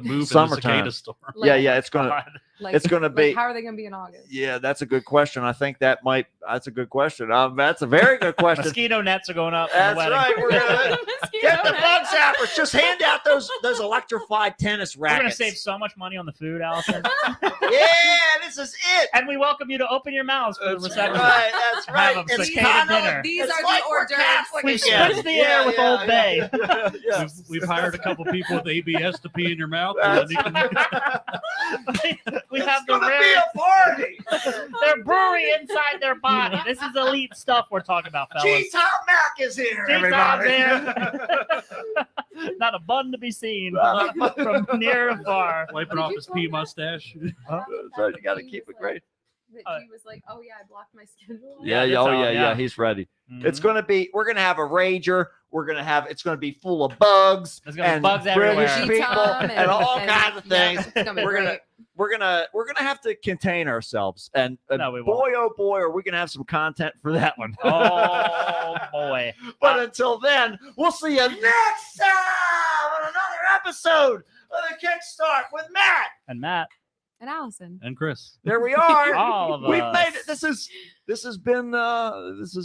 move in the Summertime. cicada storm. Like- Yeah. It's gonna. Like, It's gonna be. like, how are they going to be in August? Yeah, that's a good question. I think that's a good question. That's a very good question. Mosquito nets are going up. in the That's wedding. right. We're gonna Mosquito get the net. bug zappers. Just hand out those electrified tennis We're going to rackets. save so much money on the food, Allison. Yeah, this is it. And we welcome you to open your mouths for the That's reception. Right, that's right. Have a It's cicada kinda- dinner. These it's are like the we're hors d'oeuvres. Catholic We've again. splitted the air with Old Bay. Yeah. We've hired a couple people with ABS to pee in your mouth. That's- And then you can, We have the gonna be rare. a party. They're brewery inside their body. This is elite stuff we're talking about, fellas. G-Top Mac is here, G-Top's everybody. Not a bun to be seen from near or far. Wiping off his pea mustache. So you got to keep it great. That he was like, "Oh yeah, I blocked my schedule." Yeah, Yeah, oh that's all, yeah, yeah. he's ready. Mhm. It's gonna be. We're gonna have a rager. It's gonna be full of bugs There's gonna be and bugs British everywhere. people G-Tom and all kinds of yeah, things. it's gonna be We're gonna great. we're gonna have to contain ourselves. And No, we boy, oh boy, are we gonna have some content for that one. Oh boy. But until then, we'll see you next time on another episode of the Kickstart with Matt. And Matt. And Allison. And Chris. There we are. All of We've us. made it. This is it. This is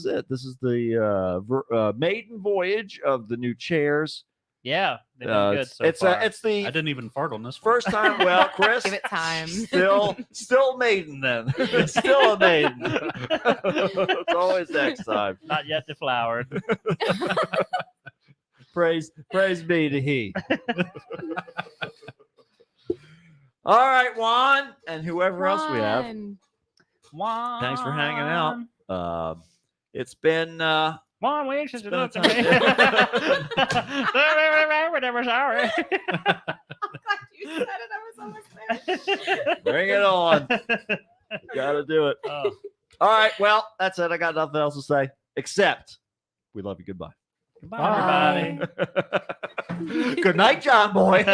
it. This is the maiden voyage of the new chairs. Yeah, they've been good so far. It's the I didn't even fart on this one. first time. Well, Chris, Give it time. still maiden then. It's still a maiden. It's always next time. Not yet deflowered. Praise be to He. All right, Juan, and whoever else we have. Juan. Thanks for hanging out. It's been Juan, we should been look a at me. Whatever, sorry. I'm glad you said it. I was almost there. bring it on. Gotta do it. Oh. All right, well, that's it. I got nothing else to say except we love you. Goodbye. Goodbye, everybody. Good night, John Boy.